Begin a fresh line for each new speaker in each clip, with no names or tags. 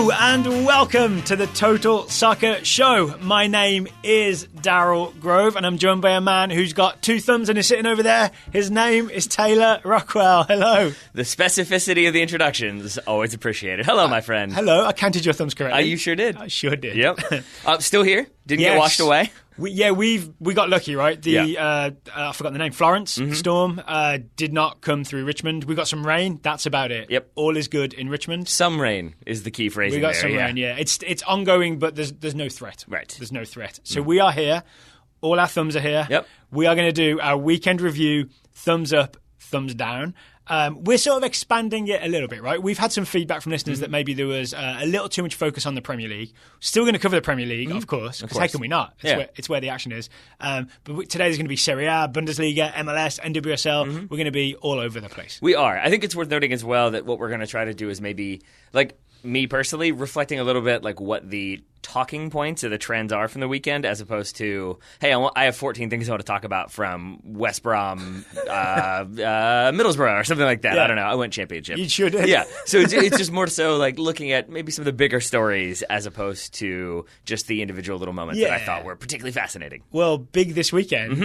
Hello and welcome to the Total Soccer Show. My name is Daryl Grove and I'm joined by a man who's got two thumbs and is sitting over there. His name is Taylor Rockwell. Hello.
The specificity of the introductions, always appreciated. Hello, my friend.
Hello. I counted your thumbs correctly.
You sure did.
I sure did.
Yep. Still here? Didn't get washed away?
We got lucky, right? I forgot the name. Florence storm did not come through Richmond. We got some rain. That's about it.
Yep.
All is good in Richmond.
Some rain is the key phrasing.
We got some rain. Yeah. It's ongoing, but there's no threat.
Right.
There's no threat. So we are here. All our thumbs are here.
Yep.
We are going to do our weekend review. Thumbs up, thumbs down. We're sort of expanding it a little bit, right? We've had some feedback from listeners that maybe there was a little too much fogus on the Premier League. Still going to cover the Premier League, of course, because how can we not? It's where the action is. But today there's going to be Serie A, Bundesliga, MLS, NWSL. We're going to be all over the place.
We are. I think it's worth noting as well that what we're going to try to do is maybe, like me personally, reflecting a little bit like what the talking points or the trends are from the weekend, as opposed to, hey, I have 14 things I want to talk about from West Brom, Middlesbrough, or something like that.
Yeah.
I don't know. I went championship.
You sure did.
Yeah. So it's just more so like looking at maybe some of the bigger stories as opposed to just the individual little moments that I thought were particularly fascinating.
Well, big this weekend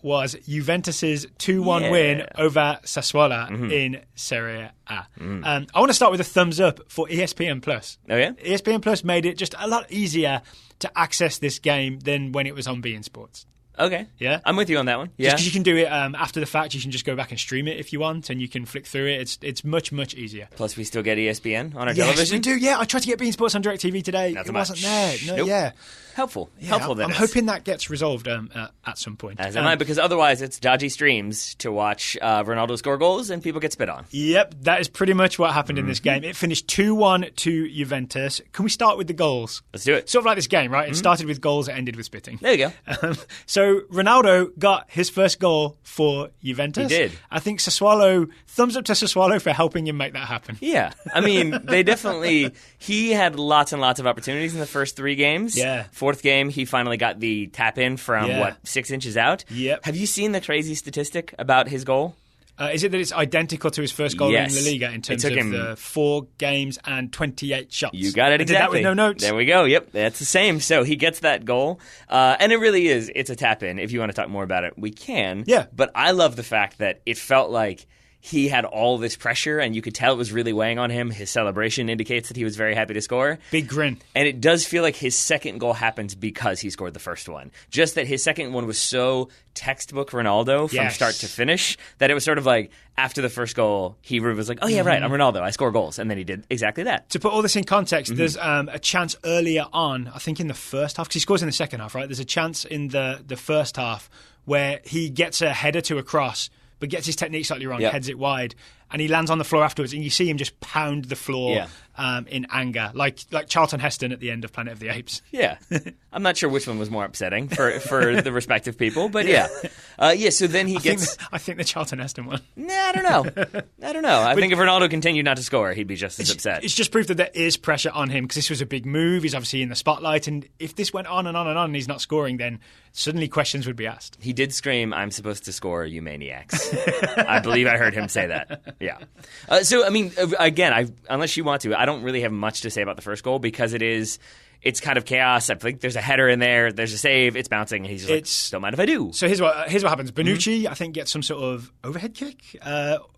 was Juventus's 2-1 win over Sassuolo in Serie A. I want to start with a thumbs up for ESPN Plus.
Oh, yeah?
ESPN Plus made it just a lot easier to access this game than when it was on beIN Sports.
Okay.
Yeah?
I'm with you on that one. Yeah.
Just because you can do it after the fact, you can just go back and stream it if you want, and you can flick through it. It's much, much easier.
Plus, we still get ESPN on our
yes,
television?
we do, yeah. I tried to get beIN Sports on DirecTV today.
Not
it
much.
wasn't there. No,
nope.
Yeah.
Helpful.
Yeah,
Helpful that
I'm hoping that gets resolved at some point.
As am I, because otherwise it's dodgy streams to watch Ronaldo score goals and people get spit on.
Yep, that is pretty much what happened in this game. It finished 2-1 to Juventus. Can we start with the goals?
Let's do it.
Sort of like this game, right? It started with goals, it ended with spitting.
There you go.
So Ronaldo got his first goal for Juventus.
He did.
I think Sassuolo, thumbs up to Sassuolo for helping him make that happen.
Yeah. I mean, he had lots and lots of opportunities in the first three games.
Yeah.
Fourth game, he finally got the tap in from, 6 inches out?
Yep.
Have you seen the crazy statistic about his goal?
Is it that it's identical to his first goal in La Liga in terms of the 4 games and 28 shots?
You got it exactly.
I did that with no notes.
There we go. Yep, that's the same. So he gets that goal, and it really is. It's a tap in. If you want to talk more about it, we can.
Yeah.
But I love the fact that it felt like he had all this pressure, and you could tell it was really weighing on him. His celebration indicates that he was very happy to score.
Big grin.
And it does feel like his second goal happens because he scored the first one. Just that his second one was so textbook Ronaldo from start to finish that it was sort of like after the first goal, he was like, oh, yeah, right, I'm Ronaldo. I score goals. And then he did exactly that.
To put all this in context, there's a chance earlier on, I think in the first half, because he scores in the second half, right? There's a chance in the first half where he gets a header to a cross, but gets his technique slightly wrong, heads it wide, and he lands on the floor afterwards, and you see him just pound the floor in anger, like Charlton Heston at the end of Planet of the Apes.
Yeah. I'm not sure which one was more upsetting for the respective people, but so then I
think the Charlton Heston one.
Nah, I don't know. I think if Ronaldo continued not to score, he'd be just as upset.
It's just proof that there is pressure on him, because this was a big move. He's obviously in the spotlight, and if this went on and on and on and he's not scoring, then suddenly questions would be asked.
He did scream, "I'm supposed to score, you maniacs." I believe I heard him say that. Yeah. So, I mean, again, unless you want to, I don't really have much to say about the first goal because it's kind of chaos. I think there's a header in there. There's a save. It's bouncing. And he's just like, don't mind if I do.
So here's what happens. Bonucci, I think, gets some sort of overhead kick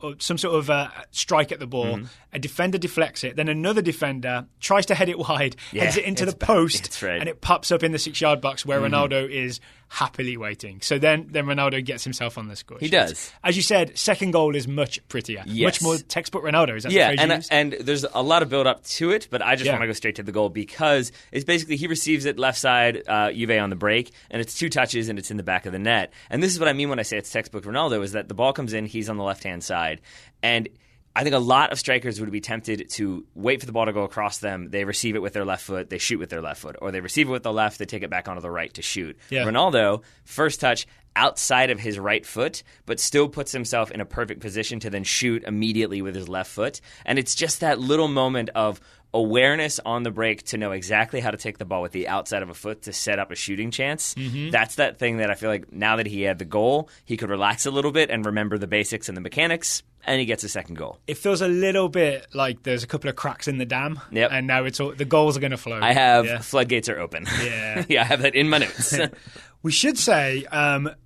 or some sort of strike at the ball. A defender deflects it. Then another defender tries to head it wide, heads it into the post, and it pops up in the 6-yard box where Ronaldo is happily waiting. So then Ronaldo gets himself on the score sheet.
He does.
As you said, second goal is much prettier.
Yes.
Much more textbook Ronaldo. Is that the phrase you used?
And there's a lot of build-up to it, but I just want to go straight to the goal because it's basically he receives it left side, Juve on the break, and it's 2 touches and it's in the back of the net. And this is what I mean when I say it's textbook Ronaldo, is that the ball comes in, he's on the left-hand side, and I think a lot of strikers would be tempted to wait for the ball to go across them. They receive it with their left foot, they shoot with their left foot. Or they receive it with the left, they take it back onto the right to shoot. Yeah. Ronaldo, first touch outside of his right foot, but still puts himself in a perfect position to then shoot immediately with his left foot. And it's just that little moment of, awareness on the break to know exactly how to take the ball with the outside of a foot to set up a shooting chance. That's that thing that I feel like now that he had the goal, he could relax a little bit and remember the basics and the mechanics, and he gets a second goal.
It feels a little bit like there's a couple of cracks in the dam, and now the goals are going to flow.
I have floodgates are open.
Yeah.
Yeah, I have that in my notes.
We should say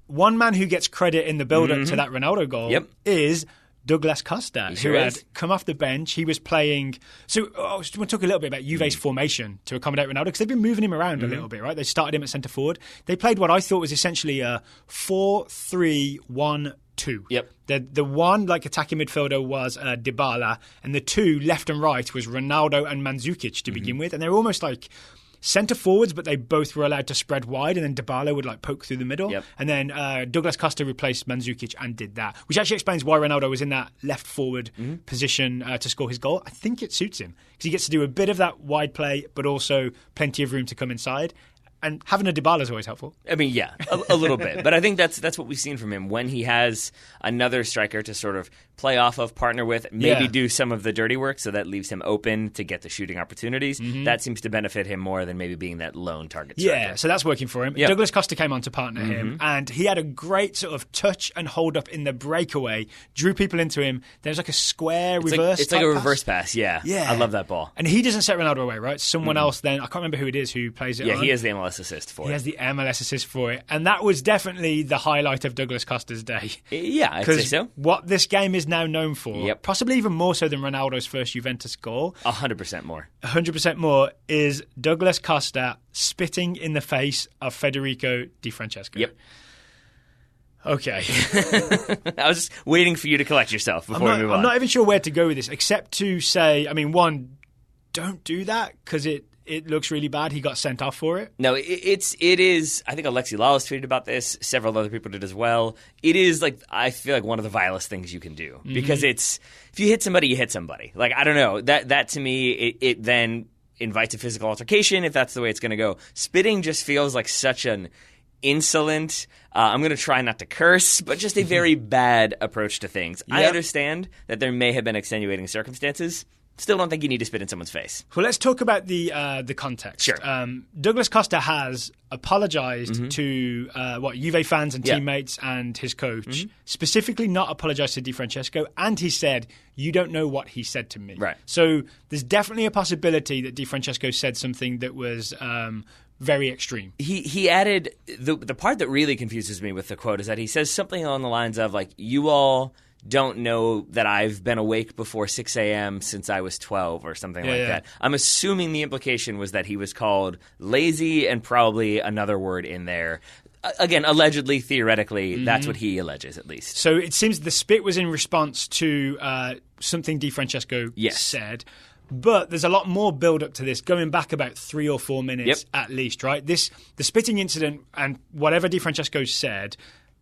one man who gets credit in the build-up to that Ronaldo goal is Douglas Costa, who had come off the bench. He was playing. So I want to talk a little bit about Juve's formation to accommodate Ronaldo, because they've been moving him around a little bit, right? They started him at centre forward. They played what I thought was essentially a 4-3-1-2.
Yep.
The one attacking midfielder was Dybala, and the two left and right was Ronaldo and Mandzukic to begin with, and they were almost like centre forwards, but they both were allowed to spread wide, and then Dybala would poke through the middle. And then Douglas Costa replaced Mandzukic and did that, which actually explains why Ronaldo was in that left forward position to score his goal. I think it suits him because he gets to do a bit of that wide play, but also plenty of room to come inside. And having a Dybala is always helpful.
I mean, yeah, a little bit. But I think that's what we've seen from him. When he has another striker to sort of play off of, partner with, maybe do some of the dirty work, so that leaves him open to get the shooting opportunities. That seems to benefit him more than maybe being that lone target striker.
Yeah, so that's working for him. Douglas Costa came on to partner him, and he had a great sort of touch and hold up in the breakaway, drew people into him. There's a square reverse
It's like a reverse pass, yeah. I love that ball.
And he doesn't set Ronaldo away, right? Someone else then, I can't remember who it is who plays it on.
He has the MLS assist for it.
He has the MLS assist for it. And that was definitely the highlight of Douglas Costa's day.
Yeah, I'd say so.
What this game is now known for, possibly even more so than Ronaldo's first Juventus goal,
100% more.
100% more, is Douglas Costa spitting in the face of Federico Di Francesco.
Yep.
Okay.
I was just waiting for you to collect yourself before we move on.
I'm not even sure where to go with this, except to say, one, don't do that, because it looks really bad. He got sent off for it.
No, it is. I think Alexi Lalas tweeted about this. Several other people did as well. It is I feel like one of the vilest things you can do, because it's, if you hit somebody, you hit somebody. I don't know. That to me, it then invites a physical altercation if that's the way it's going to go. Spitting just feels like such an insolent, I'm going to try not to curse, but just a very bad approach to things. I understand that there may have been extenuating circumstances. Still don't think you need to spit in someone's face.
Well, let's talk about the context.
Sure.
Douglas Costa has apologised to Juve fans and teammates and his coach, specifically not apologised to Di Francesco, and he said, "You don't know what he said to me."
Right.
So there's definitely a possibility that Di Francesco said something that was very extreme.
He added, the part that really confuses me with the quote is that he says something along the lines of, you all don't know that I've been awake before 6 a.m. since I was 12 or something like that. I'm assuming the implication was that he was called lazy and probably another word in there. Again, allegedly, theoretically, that's what he alleges, at least.
So it seems the spit was in response to something Di Francesco said. But there's a lot more build-up to this, going back about 3 or 4 minutes at least, right? The spitting incident and whatever Di Francesco said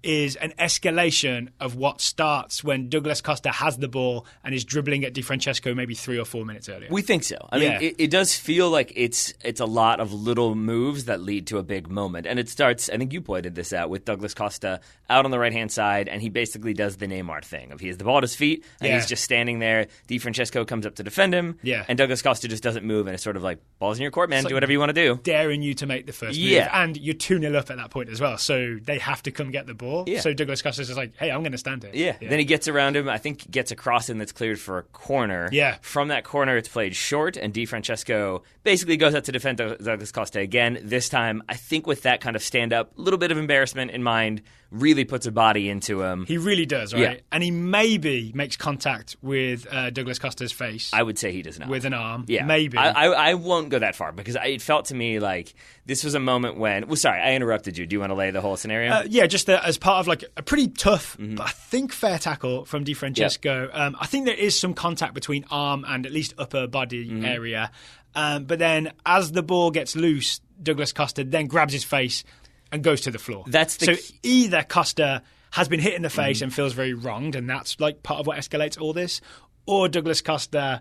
is an escalation of what starts when Douglas Costa has the ball and is dribbling at Di Francesco maybe 3 or 4 minutes earlier.
We think so. I mean, it does feel like it's a lot of little moves that lead to a big moment. And it starts, I think you pointed this out, with Douglas Costa out on the right-hand side, and he basically does the Neymar thing of he has the ball at his feet, and he's just standing there. Di Francesco comes up to defend him, and Douglas Costa just doesn't move, and it's sort of like, ball's in your court, man, do whatever you want to do.
Daring you to make the first move. And you're 2-0 up at that point as well, so they have to come get the ball. So Douglas Costa's just like, hey, I'm going to stand here.
Then he gets around him. I think gets a cross in that's cleared for a corner. From that corner, it's played short, and Di Francesco basically goes out to defend Douglas Costa again. This time, I think with that kind of stand-up, a little bit of embarrassment in mind, really puts a body into him.
He really does, right? And he maybe makes contact with Douglas Costa's face.
I would say he does not.
With an arm. Maybe.
I won't go that far, because it felt to me like this was a moment when... Well, sorry, I interrupted you. Do you want to lay the whole scenario?
Just as part of a pretty tough, but I think fair tackle from Di Francesco. I think there is some contact between arm and at least upper body area. But then as the ball gets loose, Douglas Costa then grabs his face and goes to the floor. So either Costa has been hit in the face and feels very wronged, and that's part of what escalates all this, or Douglas Costa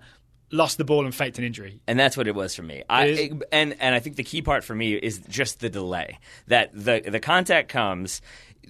lost the ball and faked an injury.
And that's what it was for me. And I think the key part for me is just the delay. That the contact comes,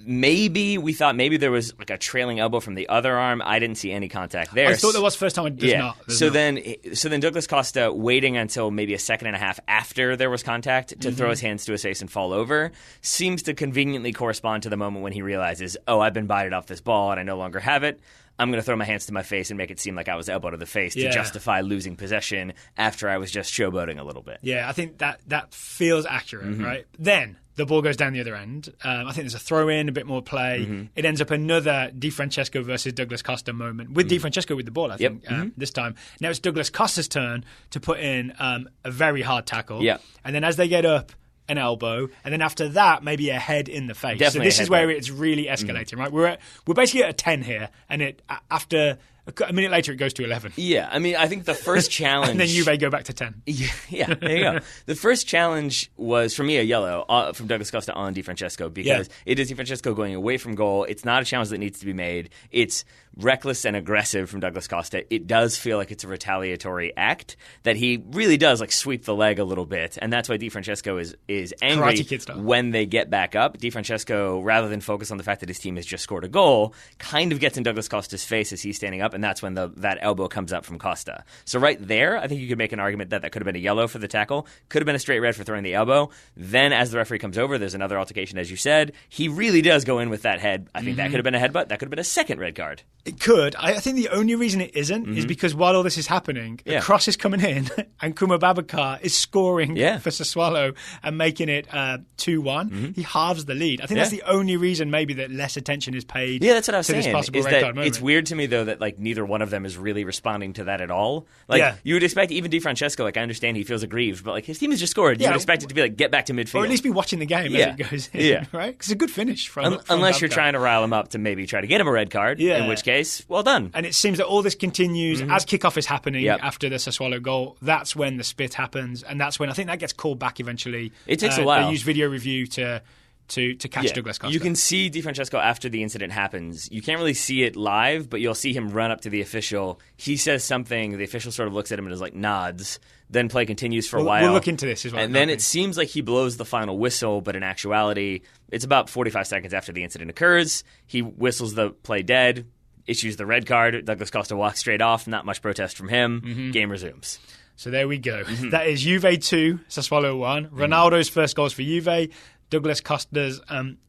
Maybe we thought maybe there was like a trailing elbow from the other arm. I didn't see any contact there.
I thought there was first time. It does not.
So then Douglas Costa, waiting until maybe a second and a half after there was contact to throw his hands to his face and fall over, seems to conveniently correspond to the moment when he realizes, oh, I've been bited off this ball and I no longer have it. I'm going to throw my hands to my face and make it seem like I was elbowed to the face to justify losing possession after I was just showboating a little bit.
Yeah, I think that feels accurate, right? Then the ball goes down the other end. I think there's a throw-in, a bit more play. It ends up another Di Francesco versus Douglas Costa moment with Di Francesco with the ball, I think, this time. Now it's Douglas Costa's turn to put in a very hard tackle.
Yeah.
And then as they get up, an elbow, and then after that, maybe a head in the face.
Definitely
so this is where it's really escalating, right? We're basically at a 10 here, and after a minute later, it goes to 11.
Yeah, I mean, I think the first challenge...
and then Juve go back to 10.
Yeah, there you go. The first challenge was, for me, a yellow from Douglas Costa on Di Francesco, because it is Di Francesco going away from goal. It's not a challenge that needs to be made. It's reckless and aggressive from Douglas Costa. It does feel like it's a retaliatory act that he really does like sweep the leg a little bit, and that's why Di Francesco is angry when they get back up. Di Francesco, rather than focus on the fact that his team has just scored a goal, kind of gets in Douglas Costa's face as he's standing up, and that's when that elbow comes up from Costa. So right there, I think you could make an argument that could have been a yellow for the tackle, could have been a straight red for throwing the elbow. Then as the referee comes over, there's another altercation, as you said. He really does go in with that head. I think that could have been a headbutt. That could have been a second red card.
It could. I think the only reason it isn't is because while all this is happening, a cross is coming in and Kuma Babacar is scoring for Sassuolo and making it 2-1. He halves the lead. I think that's the only reason maybe that less attention is paid
that's what I was
to
saying,
this possible
is
red
that
card moment.
It's weird to me, though, that like neither one of them is really responding to that at all. Like you would expect even Di Francesco, like I understand he feels aggrieved, but like his team has just scored. You would expect it to be like get back to midfield.
Or at least be watching the game as it goes in, right? Because it's a good finish from
unless
Babacar.
you're trying to rile him up to maybe try to get him a red card, in which case, well done.
And it seems that all this continues as kickoff is happening after the Sassuolo goal. That's when the split happens, and that's when I think that gets called back eventually.
It takes a while.
They use video review to catch Douglas Costa.
You can see Di Francesco after the incident happens. You can't really see it live, but you'll see him run up to the official. He says something. The official sort of looks at him and is like nods. Then play continues for a while.
We'll look into this as well.
And then it seems like he blows the final whistle, but in actuality, it's about 45 seconds after the incident occurs. He whistles the play dead, issues the red card. Douglas Costa walks straight off. Not much protest from him. Game resumes.
So there we go. That is Juve 2, Sassuolo 1. Ronaldo's first goals for Juve. Douglas Costa's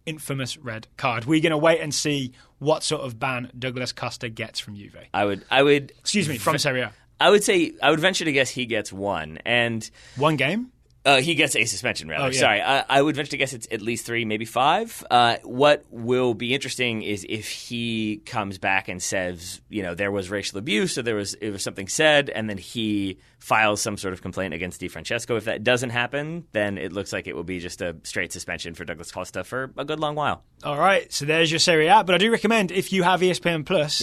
infamous red card. We're going to wait and see what sort of ban Douglas Costa gets from Juve.
I would.
Excuse me, from Serie A.
I would venture to guess he gets one. And
one game?
He gets a suspension, rather. Sorry. I would venture to guess it's at least 3, maybe 5. What will be interesting is if he comes back and says, there was racial abuse, or it was something said, and then he files some sort of complaint against Di Francesco. If that doesn't happen, then it looks like it will be just a straight suspension for Douglas Costa for a good long while. All right, so there's your Serie A. But I do recommend, if you have ESPN Plus,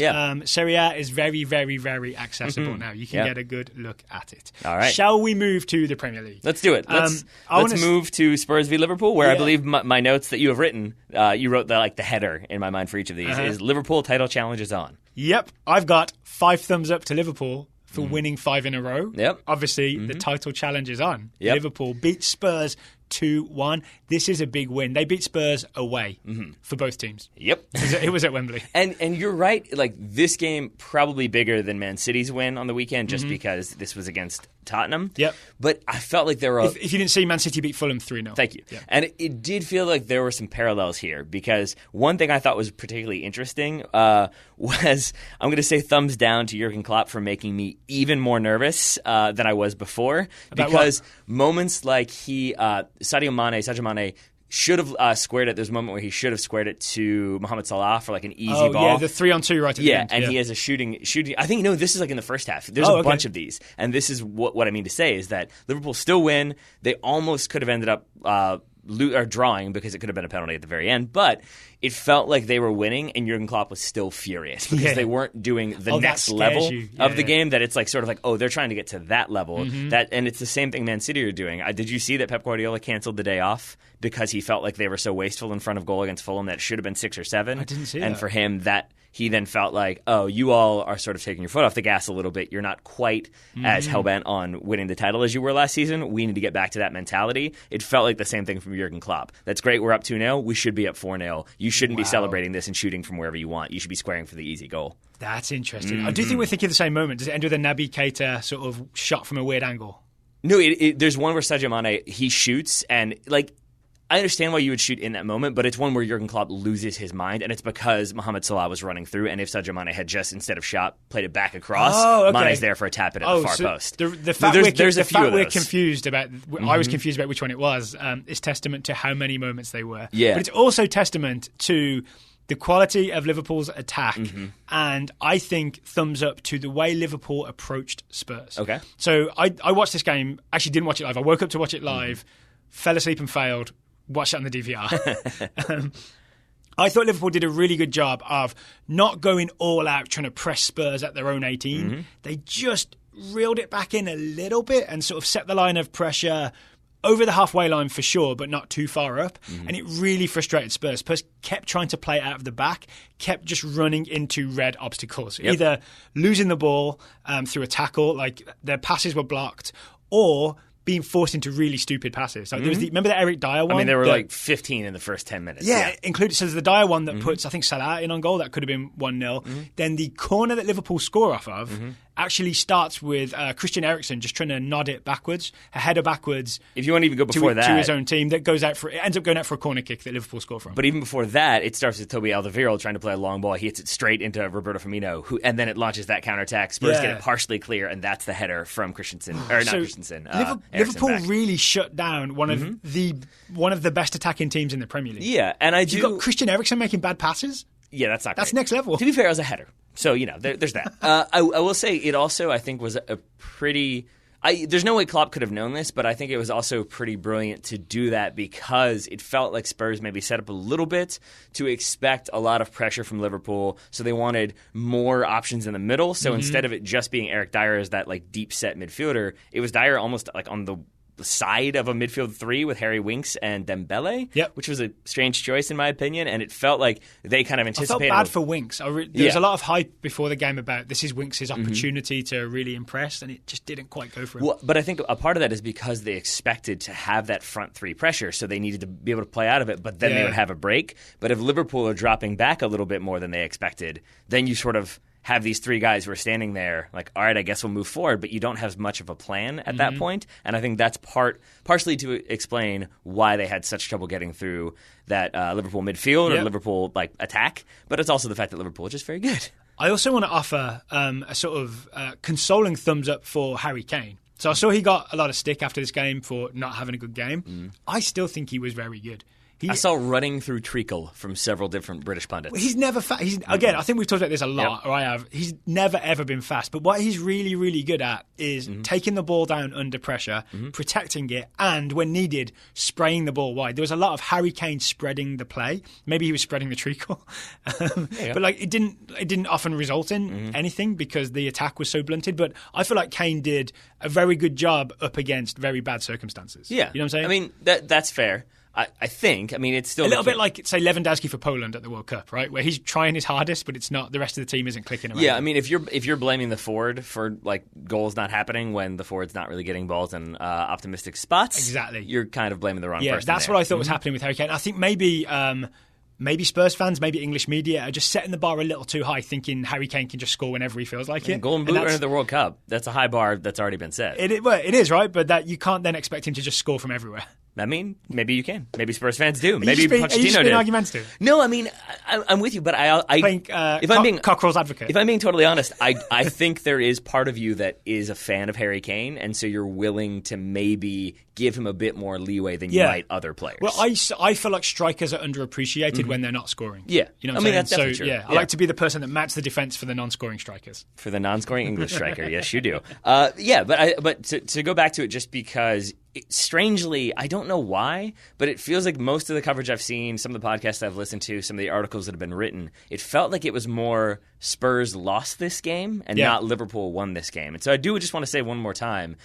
Serie A is very, very, very accessible now. You can get a good look at it. All right. Shall we move to the Premier League? Let's do it. Let's move to Spurs v Liverpool, where I believe my notes that you have written, you wrote the header in my mind for each of these, is Liverpool title challenge is on. Yep. I've got 5 thumbs up to Liverpool for winning 5 in a row. Yep. Obviously, the title challenge is on. Yep. Liverpool beat Spurs 2-1. This is a big win. They beat Spurs away for both teams. Yep. It was at Wembley. And you're right. Like, this game probably bigger than Man City's win on the weekend just because this was against Tottenham. Yep. But I felt like there were... If you didn't see, Man City beat Fulham 3-0. Thank you. Yeah. And it did feel like there were some parallels here because one thing I thought was particularly interesting was, I'm going to say thumbs down to Jurgen Klopp for making me even more nervous than I was before. Because moments like Sadio Mane should have squared it. There's a moment where he should have squared it to Mohamed Salah for like an easy ball. Yeah, the 3-on-2 right at the end. And he has a shooting. I think, this is like in the first half. There's a bunch of these. And this is what I mean to say is that Liverpool still win. They almost could have ended up drawing because it could have been a penalty at the very end. But it felt like they were winning and Jurgen Klopp was still furious because they weren't doing the next level of the game, that it's like sort of like, they're trying to get to that level. And it's the same thing Man City are doing. Did you see that Pep Guardiola canceled the day off because he felt like they were so wasteful in front of goal against Fulham that it should have been 6 or 7? I didn't see that. And for him, that he then felt like, oh, you all are sort of taking your foot off the gas a little bit. You're not quite as hell-bent on winning the title as you were last season. We need to get back to that mentality. It felt like the same thing from Jurgen Klopp. That's great. We're up 2-0. We should be up 4-0. You shouldn't be celebrating this and shooting from wherever you want. You should be squaring for the easy goal.
That's interesting. I do think we're thinking of the same moment. Does it end with a Naby Keita sort of shot from a weird angle?
No, there's one where Sadio Mane, he shoots, and like, I understand why you would shoot in that moment, but it's one where Jurgen Klopp loses his mind, and it's because Mohamed Salah was running through, and if Sadio Mane had just, instead of shot, played it back across, Mane's there for a tap in at the far post.
The fact we're confused about, I was confused about which one it was, is testament to how many moments they were.
Yeah.
But it's also testament to the quality of Liverpool's attack, and I think thumbs up to the way Liverpool approached Spurs.
Okay.
So I watched this game, actually didn't watch it live. I woke up to watch it live, fell asleep and failed, watched it on the DVR. I thought Liverpool did a really good job of not going all out trying to press Spurs at their own 18. They just reeled it back in a little bit and sort of set the line of pressure over the halfway line for sure, but not too far up. And it really frustrated Spurs. Spurs kept trying to play out of the back, kept just running into red obstacles, either losing the ball through a tackle, like their passes were blocked, or being forced into really stupid passes. Like there was remember the Eric Dyer one?
I mean, there were like 15 in the first 10 minutes.
Yeah, included. So there's the Dyer one that puts, I think, Salah in on goal. That could have been 1-0. Then the corner that Liverpool score off of actually starts with Christian Eriksen just trying to nod it backwards, a header backwards.
If you want to even go before that,
to his own team, that goes out for, it ends up going out for a corner kick that Liverpool score from.
But even before that, it starts with Toby Alderweireld trying to play a long ball. He hits it straight into Roberto Firmino, and then it launches that counterattack. Spurs get it partially clear, and that's the header from Christensen, or not Christensen.
Liverpool really shut down one of the best attacking teams in the Premier League.
Yeah, and
You've got Christian Eriksen making bad passes.
Yeah, that's not great.
That's next level.
To be fair, it was a header. So, there's that. I will say it also, I think, was a pretty... there's no way Klopp could have known this, but I think it was also pretty brilliant to do that because it felt like Spurs maybe set up a little bit to expect a lot of pressure from Liverpool, so they wanted more options in the middle. So instead of it just being Eric Dyer as that like deep set midfielder, it was Dyer almost like on the side of a midfield three with Harry Winks and Dembele, which was a strange choice in my opinion, and it felt like they kind of anticipated.
I felt bad for Winks. There was a lot of hype before the game about this is Winks' opportunity to really impress, and it just didn't quite go for him.
Well, but I think a part of that is because they expected to have that front three pressure, so they needed to be able to play out of it, but then they would have a break. But if Liverpool are dropping back a little bit more than they expected, then you sort of have these three guys who are standing there like, all right, I guess we'll move forward, but you don't have much of a plan at that point. And I think that's partially to explain why they had such trouble getting through that Liverpool midfield or Liverpool like attack. But it's also the fact that Liverpool is just very good.
I also want to offer a sort of consoling thumbs up for Harry Kane. So I saw he got a lot of stick after this game for not having a good game. I still think he was very good.
I saw running through treacle from several different British pundits.
He's never fast. Again, I think we've talked about this a lot, or I have. He's never, ever been fast. But what he's really, really good at is taking the ball down under pressure, protecting it, and when needed, spraying the ball wide. There was a lot of Harry Kane spreading the play. Maybe he was spreading the treacle. But like it didn't often result in anything because the attack was so blunted. But I feel like Kane did a very good job up against very bad circumstances.
Yeah.
You know what I'm saying?
I mean, that's fair. I think. I mean, it's still
a little bit like, say, Lewandowski for Poland at the World Cup, right? Where he's trying his hardest, but it's not. The rest of the team isn't clicking around.
Yeah, I mean, if you're blaming the forward for like goals not happening when the forward's not really getting balls in optimistic spots,
exactly,
you're kind of blaming the wrong person.
Yeah, that's what I thought was happening with Harry Kane. I think maybe Spurs fans, maybe English media are just setting the bar a little too high, thinking Harry Kane can just score whenever he feels like it.
Golden Boot runner of the World Cup. That's a high bar that's already been set.
It is, right? But that you can't then expect him to just score from everywhere.
I mean, maybe you can. Maybe Spurs fans do. Maybe
Pochettino did. Are you just being argumentative?
No, I mean, I'm with you, but
if I'm being Cockerell's advocate.
If I'm being totally honest, I think there is part of you that is a fan of Harry Kane, and so you're willing to maybe give him a bit more leeway than you might other players.
Well, I feel like strikers are underappreciated when they're not scoring.
Yeah.
You know what
I mean, that's definitely true.
I like to be the person that mats the defense for the non-scoring strikers.
For the non-scoring English striker, yes, you do. But to go back to it just because... strangely, I don't know why, but it feels like most of the coverage I've seen, some of the podcasts I've listened to, some of the articles that have been written, it felt like it was more Spurs lost this game and not Liverpool won this game. And so I do just want to say one more time,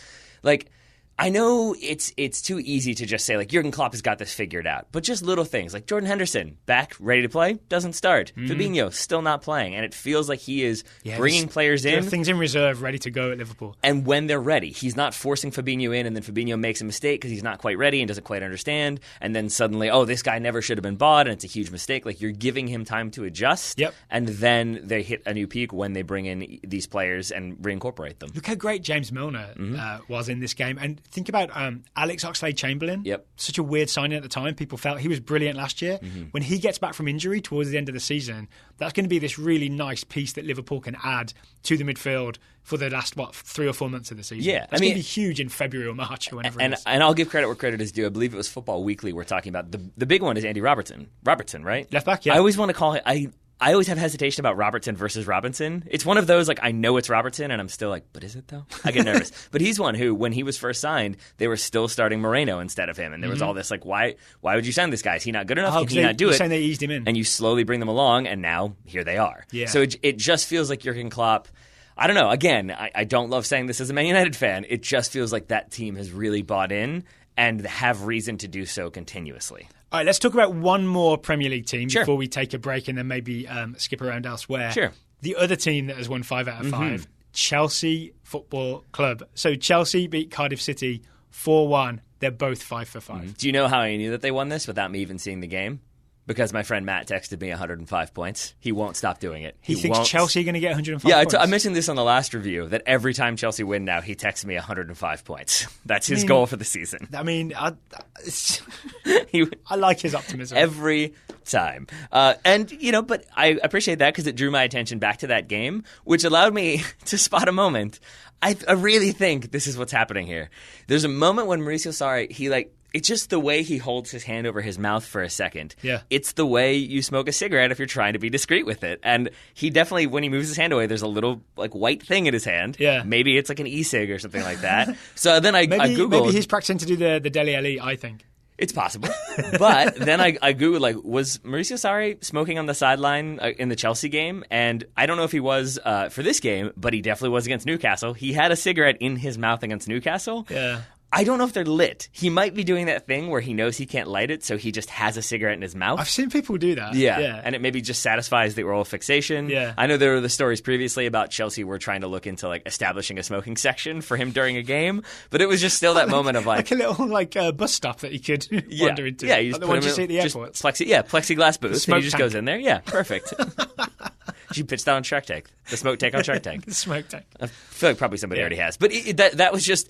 like, I know it's too easy to just say, like, Jurgen Klopp has got this figured out. But just little things, like Jordan Henderson, back, ready to play, doesn't start. Fabinho, still not playing. And it feels like he is bringing players in.
There are things in reserve ready to go at Liverpool.
And when they're ready, he's not forcing Fabinho in, and then Fabinho makes a mistake because he's not quite ready and doesn't quite understand. And then suddenly, this guy never should have been bought, and it's a huge mistake. Like, you're giving him time to adjust.
Yep.
And then they hit a new peak when they bring in these players and reincorporate them.
Look how great James Milner was in this game. And think about Alex Oxlade-Chamberlain.
Yep.
Such a weird signing at the time. People felt he was brilliant last year. When he gets back from injury towards the end of the season, that's going to be this really nice piece that Liverpool can add to the midfield for the last, 3 or 4 months of the season.
Yeah.
That's going to be huge in February or March or whenever it is.
And I'll give credit where credit is due. I believe it was Football Weekly we're talking about. The big one is Andy Robertson. Robertson, right?
Left back, yeah.
I always want to call him... I always have hesitation about Robertson versus Robinson. It's one of those, like, I know it's Robertson, and I'm still like, but is it, though? I get nervous. But he's one who, when he was first signed, they were still starting Moreno instead of him. And there was all this, like, why would you sign this guy? Is he not good enough? Can he not do it?
You're saying they eased him in.
And you slowly bring them along, and now here they are.
Yeah.
So it just feels like Jurgen Klopp... I don't know. Again, I don't love saying this as a Man United fan. It just feels like that team has really bought in and have reason to do so continuously.
All right, let's talk about one more Premier League team
Sure.
before we take a break and then maybe skip around elsewhere.
Sure.
The other team that has won 5 out of 5, Chelsea Football Club. So Chelsea beat Cardiff City 4-1. They're both 5 for 5.
Do you know how I knew that they won this without me even seeing the game? Because my friend Matt texted me 105 points. He won't stop doing it.
He thinks
won't...
Chelsea are going to get 105
yeah,
points.
I mentioned this on the last review, that every time Chelsea win now, he texts me 105 points. That's his goal for the season.
I mean, I like his optimism.
Every time. But I appreciate that because it drew my attention back to that game, which allowed me to spot a moment. I really think this is what's happening here. There's a moment when Mauricio Sarri, it's just the way he holds his hand over his mouth for a second.
Yeah.
It's the way you smoke a cigarette if you're trying to be discreet with it. And he definitely, when he moves his hand away, there's a little white thing in his hand.
Yeah.
Maybe it's like an e-cig or something like that. So then I Googled.
Maybe he's practicing to do the Dele Alli, I think.
It's possible. But then I Googled, was Mauricio Sarri smoking on the sideline in the Chelsea game? And I don't know if he was for this game, but he definitely was against Newcastle. He had a cigarette in his mouth against Newcastle.
Yeah.
I don't know if they're lit. He might be doing that thing where he knows he can't light it, so he just has a cigarette in his mouth.
I've seen people do that.
Yeah. And it maybe just satisfies the oral fixation.
Yeah.
I know there were the stories previously about Chelsea were trying to look into establishing a smoking section for him during a game, but it was just still that moment of
like a little bus stop that you could wander into.
Yeah, you just
the
put
ones
him
you see at the airports.
Plexiglass booth, and he just
tank.
goes in there. Yeah, perfect. You pitched that on Shark Tank. The smoke tank on Shark Tank.
The smoke tank.
I feel like probably somebody already has. But that was just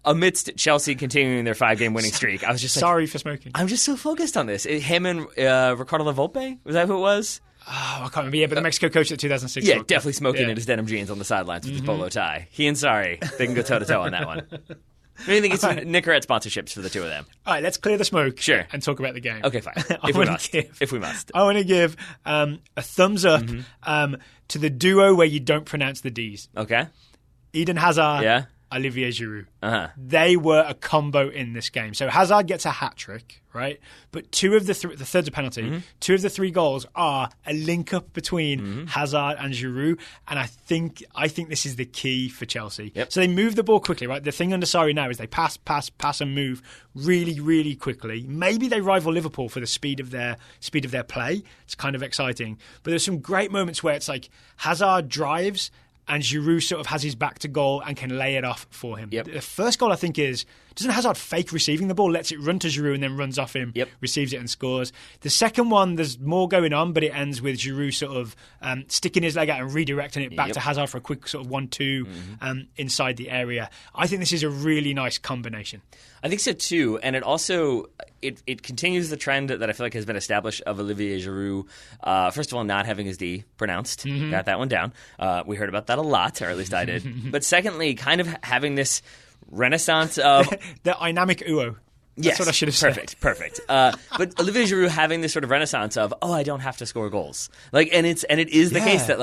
amidst Chelsea continuing their 5-game winning streak. I was just
sorry for smoking.
I'm just so focused on this. Him and Ricardo Lavolpe? Was that who it was?
Oh, I can't remember. Yeah, but the Mexico coach at 2006.
Yeah, definitely smoking in his denim jeans on the sidelines with his polo tie. He and Sarri, they can go toe-to-toe on that one. What do you think? It's some Nicorette sponsorships for the two of them.
All right, let's clear the smoke
Sure.
and talk about the game.
Okay, fine. If we must.
I want to give a thumbs up to the duo where you don't pronounce the D's.
Okay.
Eden Hazard,
Yeah.
Olivier Giroud.
Uh-huh.
They were a combo in this game. So Hazard gets a hat trick, right? But two of the third's a penalty. 2 of the 3 goals are a link up between Hazard and Giroud, and I think this is the key for Chelsea.
Yep.
So they move the ball quickly, right? The thing under Sarri now is they pass, and move really, really quickly. Maybe they rival Liverpool for the speed of their play. It's kind of exciting. But there's some great moments where it's like Hazard drives and Giroud sort of has his back to goal and can lay it off for him.
Yep.
The first goal, I think, doesn't Hazard fake receiving the ball, lets it run to Giroud and then runs off him, receives it and scores. The second one, there's more going on, but it ends with Giroud sort of sticking his leg out and redirecting it back to Hazard for a quick sort of 1-2 inside the area. I think this is a really nice combination.
I think so too, and it also it continues the trend that I feel like has been established of Olivier Giroud. First of all, not having his D pronounced, got that one down. We heard about that a lot, or at least I did. But secondly, kind of having this renaissance of
the dynamic uo. That's what I should have said.
Perfect. But Olivier Giroud having this sort of renaissance of, I don't have to score goals. And it is the case that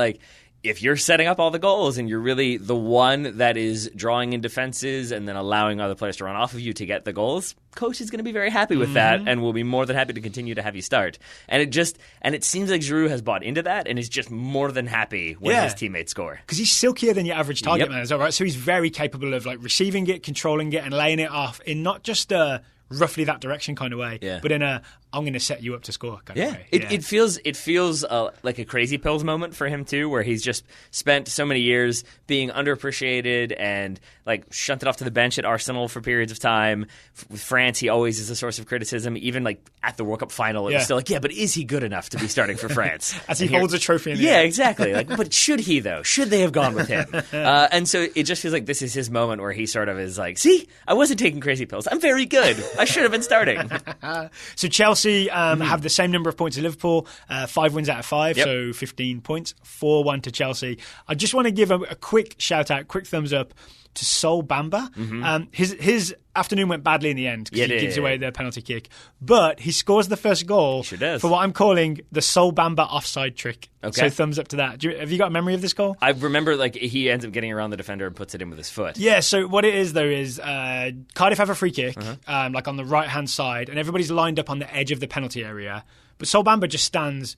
if you're setting up all the goals and you're really the one that is drawing in defenses and then allowing other players to run off of you to get the goals, coach is going to be very happy with that and will be more than happy to continue to have you start. And it seems like Giroud has bought into that and is just more than happy when his teammates score.
Because he's silkier than your average target man as well, right? So he's very capable of like receiving it, controlling it, and laying it off in not just roughly that direction kind of way, but in a I'm going to set you up to score kind of way.
It feels like a Crazy Pills moment for him too, where he's just spent so many years being underappreciated and like shunted off to the bench at Arsenal for periods of time. With France, he always is a source of criticism. Even like at the World Cup final, it was still like, but is he good enough to be starting for France?
As he holds a trophy in the air.
Exactly. Like, but should he though? Should they have gone with him? And so it just feels like this is his moment where he sort of is like, see, I wasn't taking crazy pills. I'm very good. I should have been starting.
So Chelsea have the same number of points as Liverpool, 5 wins out of 5, so 15 points, 4-1 to Chelsea. I just want to give a quick shout out, quick thumbs up to Sol Bamba. His afternoon went badly in the end because he gives away the penalty kick, but he scores the first goal for what I'm calling the Sol Bamba offside trick. So thumbs up to that. Have you got a memory of this goal?
I remember like he ends up getting around the defender and puts it in with his foot.
Yeah, so what it is though is Cardiff have a free kick like on the right hand side and everybody's lined up on the edge of the penalty area, but Sol Bamba just stands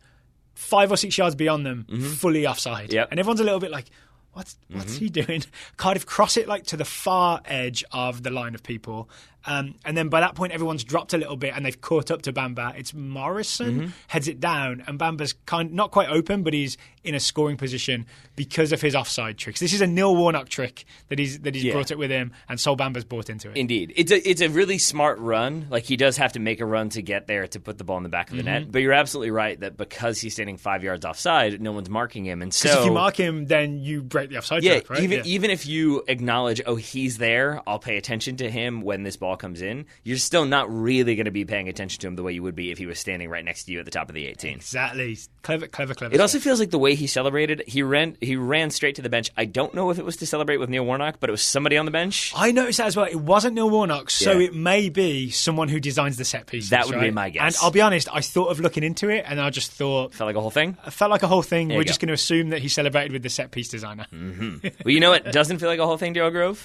5 or 6 yards beyond them, fully offside. And everyone's a little bit like, What's he doing? Cardiff cross it like to the far edge of the line of people. And then by that point, everyone's dropped a little bit and they've caught up to Bamba. It's Morrison heads it down and Bamba's not quite open, but he's in a scoring position because of his offside tricks. This is a Neil Warnock trick that he's brought it with him, and Sol Bamba's bought into it.
Indeed. It's a really smart run. Like, he does have to make a run to get there to put the ball in the back of the net. But you're absolutely right that because he's standing 5 yards offside, no one's marking him. And so
if you mark him, then you break the offside trick, right?
Even if you acknowledge, he's there, I'll pay attention to him when this ball comes in, you're still not really going to be paying attention to him the way you would be if he was standing right next to you at the top of the 18.
Exactly. Clever.
It also feels like the way he celebrated, he ran straight to the bench. I don't know if it was to celebrate with Neil Warnock, but it was somebody on the bench.
I noticed that as well. It wasn't Neil Warnock, so it may be someone who designs the set pieces.
That would be my guess.
And I'll be honest, I thought of looking into it, and I just thought...
Felt like a whole thing?
We're just going to assume that he celebrated with the set piece designer.
Well, you know what doesn't feel like a whole thing, Joe Grove?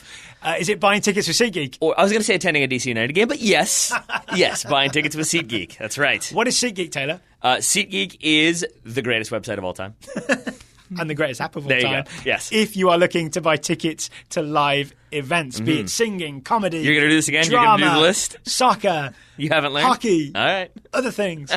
Is it buying tickets for SeatGeek?
Or I was going to say attending a DC United game, but yes. Yes, buying tickets with SeatGeek. That's right.
What is SeatGeek, Taylor?
SeatGeek is the greatest website of all time.
And the greatest app of all
time.
There you
go. Yes.
If you are looking to buy tickets to live events, be it singing, comedy,
you're going to do this again?
Drama,
you're going to do the list?
Soccer.
You haven't learned?
Hockey.
All right.
Other things.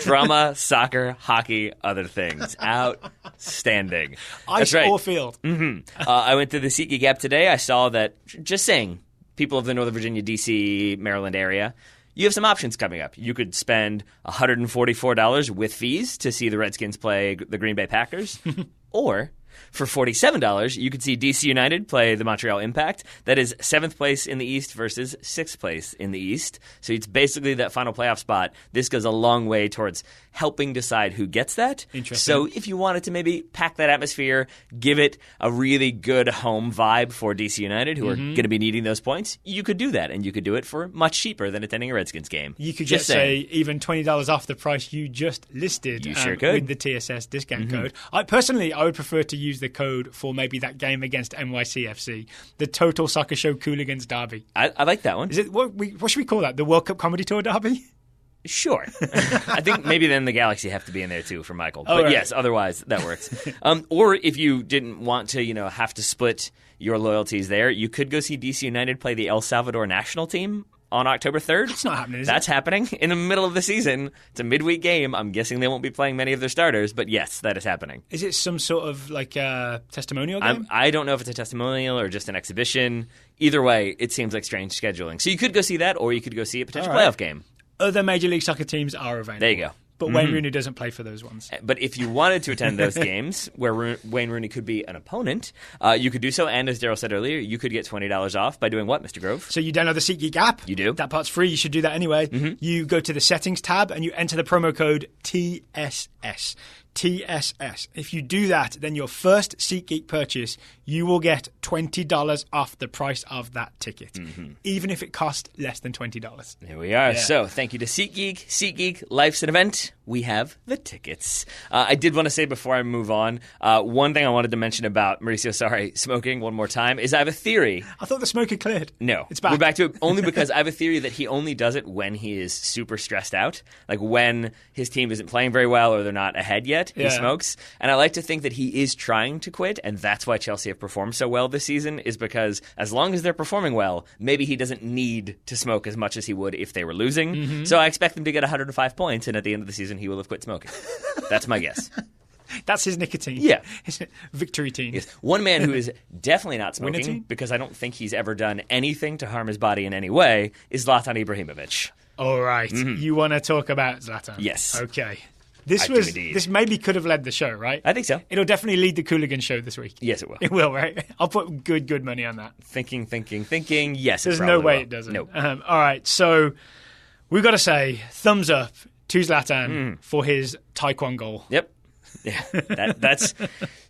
Drama, soccer, hockey, other things. Outstanding.
Ice
right.
or field.
I went to the SeatGeek app today. I saw that, just saying, people of the Northern Virginia, D.C., Maryland area, you have some options coming up. You could spend $144 with fees to see the Redskins play the Green Bay Packers, or for $47, you could see DC United play the Montreal Impact. That is 7th place in the East versus 6th place in the East. So it's basically that final playoff spot. This goes a long way towards helping decide who gets that.
Interesting.
So if you wanted to maybe pack that atmosphere, give it a really good home vibe for DC United, who are going to be needing those points, you could do that. And you could do it for much cheaper than attending a Redskins game.
You could just say even $20 off the price you just listed.
You sure could.
With the TSS discount code. I would prefer to use the code for maybe that game against NYCFC, the Total Soccer Show Cooligans Derby.
I like that one.
Is it what should we call that? The World Cup Comedy Tour Derby?
Sure. I think maybe then the Galaxy have to be in there too for Michael. But yes, otherwise that works. Or if you didn't want to, have to split your loyalties there, you could go see DC United play the El Salvador national team on October 3rd.
That's not happening, is
That's happening in the middle of the season. It's a midweek game. I'm guessing they won't be playing many of their starters, but yes, that is happening.
Is it some sort of testimonial game?
I don't know if it's a testimonial or just an exhibition. Either way, it seems like strange scheduling. So you could go see that, or you could go see a potential playoff game.
Other Major League Soccer teams are available.
There you go.
But Wayne Rooney doesn't play for those ones.
But if you wanted to attend those games where Wayne Rooney could be an opponent, you could do so. And as Daryl said earlier, you could get $20 off by doing what, Mr. Grove?
So you download the SeatGeek app.
You do.
That part's free. You should do that anyway. You go to the settings tab and you enter the promo code TSS. TSS. If you do that, then your first SeatGeek purchase, you will get $20 off the price of that ticket, even if it costs less than $20.
There we are. Yeah. So thank you to SeatGeek. SeatGeek, life's an event. We have the tickets. I did want to say before I move on, one thing I wanted to mention about Mauricio Sarri smoking one more time is I have a theory.
I thought the smoke had cleared.
No.
It's back.
We're back to it only because I have a theory that he only does it when he is super stressed out, like when his team isn't playing very well or they're not ahead yet. He smokes. And I like to think that he is trying to quit, and that's why Chelsea have performed so well this season, is because as long as they're performing well, maybe he doesn't need to smoke as much as he would if they were losing. So I expect him to get 105 points, and at the end of the season, he will have quit smoking. That's my guess.
That's his nicotine.
Yeah.
His victory-tine.
Yes. One man who is definitely not smoking, because I don't think he's ever done anything to harm his body in any way, is Zlatan Ibrahimovic.
All right. You want to talk about Zlatan?
Yes.
Okay. This maybe could have led the show, right?
I think so.
It'll definitely lead the Cooligan show this week.
Yes, it will.
It will, right? I'll put good money on that.
Thinking. Yes,
there's no way
will.
It doesn't.
Nope.
All right, so we've got to say thumbs up to Zlatan for his Taekwondo goal.
Yep. Yeah, that's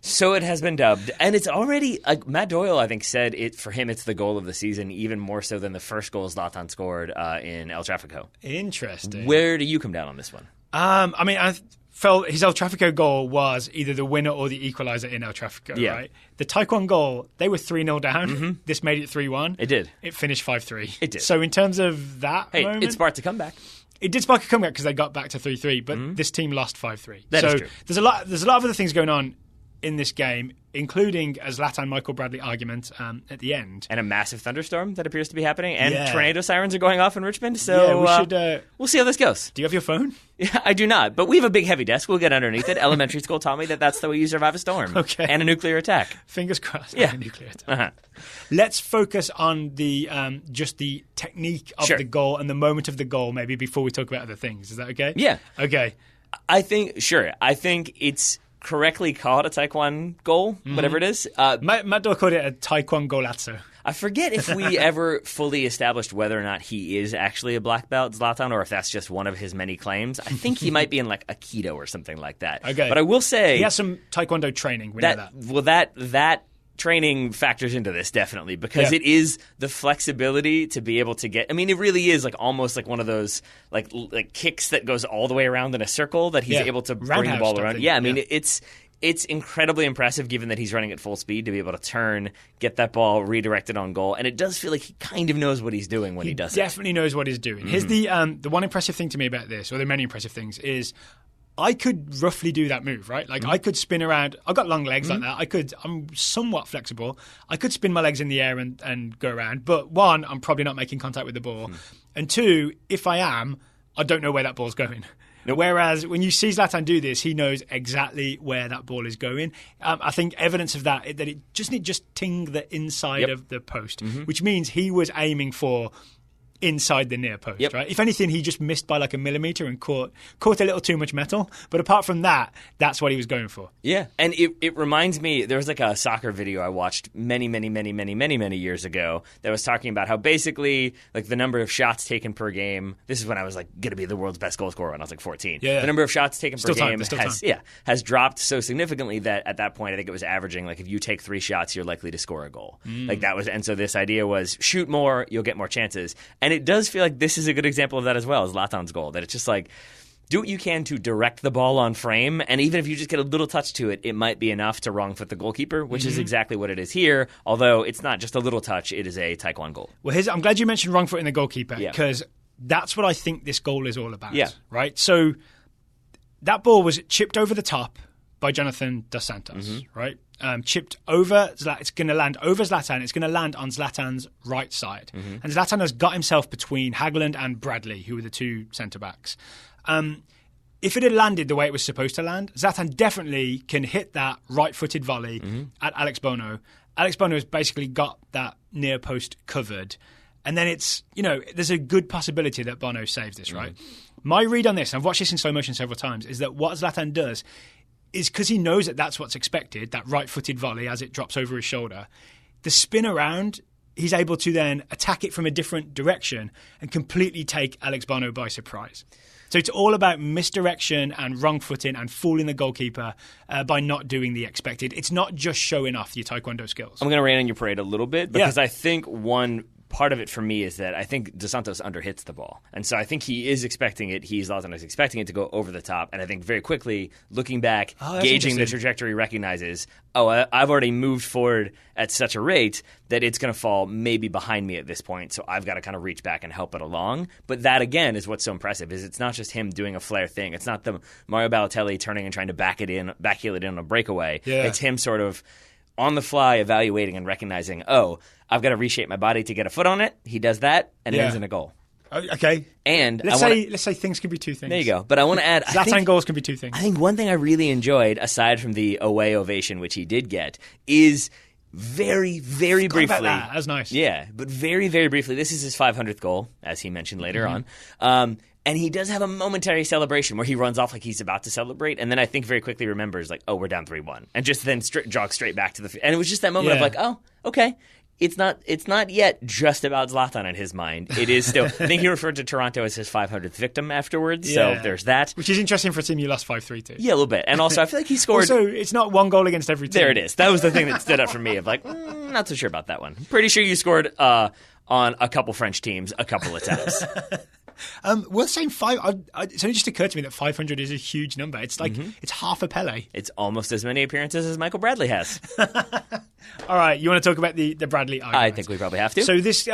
so it has been dubbed, and it's already like Matt Doyle, I think, said it for him. It's the goal of the season, even more so than the first goal Zlatan scored in El Tráfico.
Interesting.
Where do you come down on this one?
I felt his El Tráfico goal was either the winner or the equaliser in El Tráfico, right? The Taekwondo goal, they were 3-0 down. This made it 3-1.
It did.
It finished 5-3.
It did.
So in terms of that moment...
it sparked a comeback.
It did spark a comeback because they got back to 3-3, but this team lost 5-3.
That is true.
There's a lot of other things going on in this game, including a Zlatan-Michael Bradley argument at the end.
And a massive thunderstorm that appears to be happening, and tornado sirens are going off in Richmond, so we'll see how this goes.
Do you have your phone?
Yeah, I do not, but we have a big heavy desk. We'll get underneath it. Elementary school taught me that that's the way you survive a storm.
Okay.
And a nuclear attack.
Fingers crossed.
Yeah.
A nuclear attack. Let's focus on the just the technique of the goal and the moment of the goal, maybe before we talk about other things. Is that okay?
Yeah.
Okay.
I think it's correctly called a Taekwondo goal, whatever it is.
Matt Doyle called it a Taekwondo golazzo.
I forget if we ever fully established whether or not he is actually a black belt, Zlatan, or if that's just one of his many claims. I think he might be in like Aikido or something like that.
Okay.
But I will say...
He has some Taekwondo training. We know that.
Well, that training factors into this, definitely, because it is the flexibility to be able to get... I mean, it really is like almost like one of those like kicks that goes all the way around in a circle that he's able to bring the ball around. Yeah, I mean, it's incredibly impressive given that he's running at full speed to be able to turn, get that ball redirected on goal. And it does feel like he kind of knows what he's doing when he does it.
He definitely knows what he's doing. Here's the one impressive thing to me about this, or the many impressive things, is I could roughly do that move, right? Like I could spin around. I've got long legs like that. I'm somewhat flexible. I could spin my legs in the air and go around. But one, I'm probably not making contact with the ball. And two, if I am, I don't know where that ball's going.
Nope.
Whereas when you see Zlatan do this, he knows exactly where that ball is going. I think evidence of that it just ting the inside of the post, which means he was aiming for inside the near post, right? If anything, he just missed by like a millimeter and caught a little too much metal. But apart from that, that's what he was going for.
Yeah, and it reminds me, there was like a soccer video I watched many years ago that was talking about how basically like the number of shots taken per game, this is when I was like going to be the world's best goal scorer when I was like 14.
Yeah.
The number of shots taken per game
has
has dropped so significantly that at that point I think it was averaging like if you take 3 shots, you're likely to score a goal. Like that was, and so this idea was shoot more, you'll get more chances. And it does feel like this is a good example of that as well as Zlatan's goal, that it's just like do what you can to direct the ball on frame, and even if you just get a little touch to it, it might be enough to wrong foot the goalkeeper, which is exactly what it is here, although it's not just a little touch, it is a Taekwondo goal.
Well, I'm glad you mentioned wrong foot in the goalkeeper, because that's what I think this goal is all about, right? So that ball was chipped over the top by Jonathan Dos Santos, right? Chipped over, it's going to land over Zlatan. It's going to land on Zlatan's right side. And Zlatan has got himself between Hagland and Bradley, who were the two centre-backs. If it had landed the way it was supposed to land, Zlatan definitely can hit that right-footed volley at Alex Bono. Alex Bono has basically got that near post covered. And then it's, there's a good possibility that Bono saves this, right? My read on this, and I've watched this in slow motion several times, is that what Zlatan does is because he knows that that's what's expected, that right-footed volley as it drops over his shoulder, the spin around, he's able to then attack it from a different direction and completely take Alex Bono by surprise. So it's all about misdirection and wrong footing and fooling the goalkeeper by not doing the expected. It's not just showing off your taekwondo skills.
I'm going to rain on your parade a little bit because I think one part of it for me is that I think Dos Santos underhits the ball. And so I think he is expecting it. Zlatan is expecting it to go over the top. And I think very quickly, looking back, gauging the trajectory, recognizes, I've already moved forward at such a rate that it's going to fall maybe behind me at this point. So I've got to kind of reach back and help it along. But that, again, is what's so impressive, is it's not just him doing a flair thing. It's not the Mario Balotelli turning and trying to backheel it in on a breakaway.
Yeah.
It's him sort of on the fly evaluating and recognizing, I've got to reshape my body to get a foot on it. He does that, and it ends in a goal.
Okay.
And
let's say things can be two things.
There you go. But I want to add,
Zlatan goals can be two things.
I think one thing I really enjoyed, aside from the away ovation, which he did get, is very, very briefly.
That was nice.
Yeah, but very, very briefly. This is his 500th goal, as he mentioned later on. And he does have a momentary celebration where he runs off like he's about to celebrate, and then I think very quickly remembers, like, we're down 3-1, and just then jogs straight back to the. And it was just that moment of like, okay. It's not yet just about Zlatan in his mind. It is still. I think he referred to Toronto as his 500th victim afterwards. So there's that,
which is interesting for a team you lost 5-3 to.
Yeah, a little bit. And also, I feel like he scored.
Also, it's not one goal against every team.
There it is. That was the thing that stood out for me. Of like, not so sure about that one. Pretty sure you scored on a couple French teams a couple of times.
Well, saying it's only just occurred to me that 500 is a huge number. It's like it's half a Pele.
It's almost as many appearances as Michael Bradley has.
All right, you want to talk about the Bradley argument?
I think we probably have to.
So this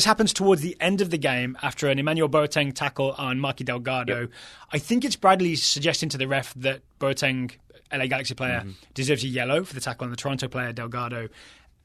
happens towards the end of the game after an Emmanuel Boateng tackle on Marky Delgado. Yep. I think it's Bradley suggesting to the ref that Boateng, LA Galaxy player, deserves a yellow for the tackle on the Toronto player Delgado.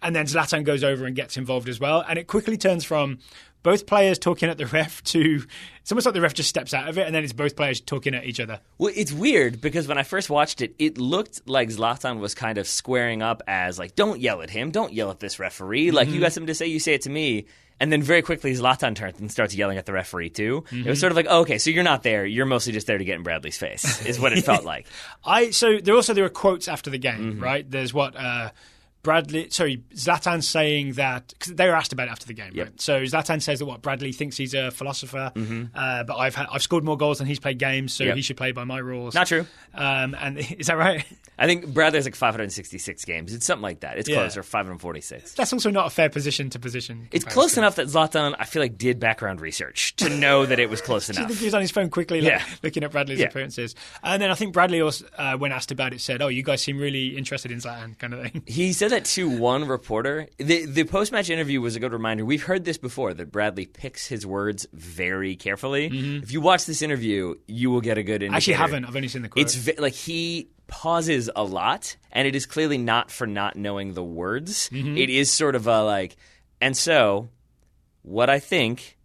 And then Zlatan goes over and gets involved as well. And it quickly turns from both players talking at the ref to it's almost like the ref just steps out of it, and then it's both players talking at each other.
Well, it's weird because when I first watched it, it looked like Zlatan was kind of squaring up as like, don't yell at him, don't yell at this referee. Like, you got something to say, you say it to me. And then very quickly Zlatan turns and starts yelling at the referee too. It was sort of like, okay, so you're not there. You're mostly just there to get in Bradley's face, is what it felt like.
So there were quotes after the game, right? There's what Zlatan saying that, because they were asked about it after the game, right? So Zlatan says that Bradley thinks he's a philosopher, but I've scored more goals than he's played games, so he should play by my rules.
Not true.
And is that right?
I think Bradley's like 566 games. It's something like that. It's closer, 546.
That's also not a fair position to position.
It's close enough that Zlatan, I feel like, did background research to know that it was close enough.
I think he was on his phone quickly looking at Bradley's appearances. And then I think Bradley also, when asked about it, said, you guys seem really interested in Zlatan, kind of thing.
He said that to one reporter. The post-match interview was a good reminder. We've heard this before, that Bradley picks his words very carefully. If you watch this interview, you will get a good indicator.
Actually, I haven't. I've only seen the quote.
It's like he pauses a lot, and it is clearly not for not knowing the words. It is sort of a like, and so what I think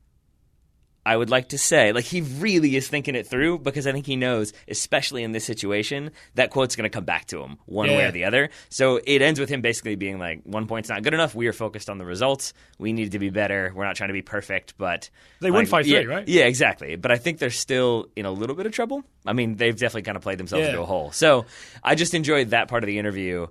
I would like to say, like, he really is thinking it through, because I think he knows, especially in this situation, that quote's going to come back to him one way or the other. So it ends with him basically being like, 1 point's not good enough. We are focused on the results. We need to be better. We're not trying to be perfect, but
they won 5-3, right?
Yeah, exactly. But I think they're still in a little bit of trouble. I mean, they've definitely kind of played themselves into a hole. So I just enjoyed that part of the interview.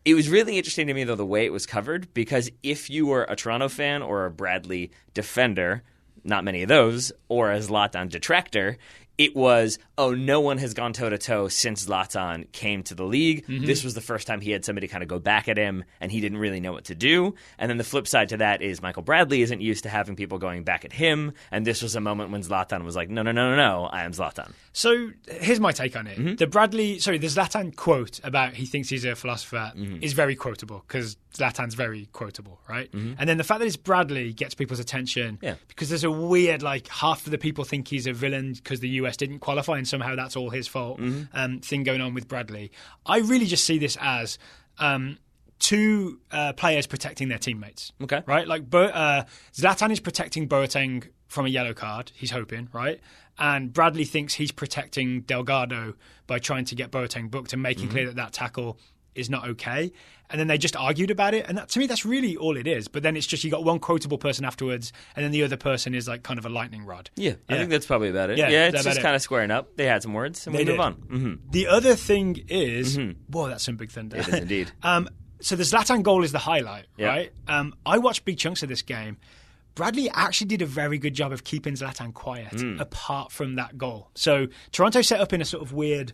It was really interesting to me, though, the way it was covered, because if you were a Toronto fan or a Bradley defender, not many of those, or a Zlatan detractor, it was, no one has gone toe-to-toe since Zlatan came to the league. This was the first time he had somebody kind of go back at him, and he didn't really know what to do. And then the flip side to that is Michael Bradley isn't used to having people going back at him, and this was a moment when Zlatan was like, no, I am Zlatan.
So here's my take on it. The Zlatan quote about he thinks he's a philosopher is very quotable, because Zlatan's very quotable, right? And then the fact that it's Bradley gets people's attention, because there's a weird, like, half of the people think he's a villain because the US didn't qualify and somehow that's all his fault thing going on with Bradley. I really just see this as two players protecting their teammates. Okay. Right? Like, Zlatan is protecting Boateng from a yellow card, he's hoping, right? And Bradley thinks he's protecting Delgado by trying to get Boateng booked and making clear that tackle is not okay. And then they just argued about it. And to me, that's really all it is. But then it's just you got one quotable person afterwards, and then the other person is like kind of a lightning rod.
Yeah, I think that's probably about it. Yeah, it's just kind of squaring up. They had some words, and we move on.
The other thing is, boy, that's some big thunder.
It is indeed.
So the Zlatan goal is the highlight, right? I watched big chunks of this game. Bradley actually did a very good job of keeping Zlatan quiet apart from that goal. So Toronto set up in a sort of weird,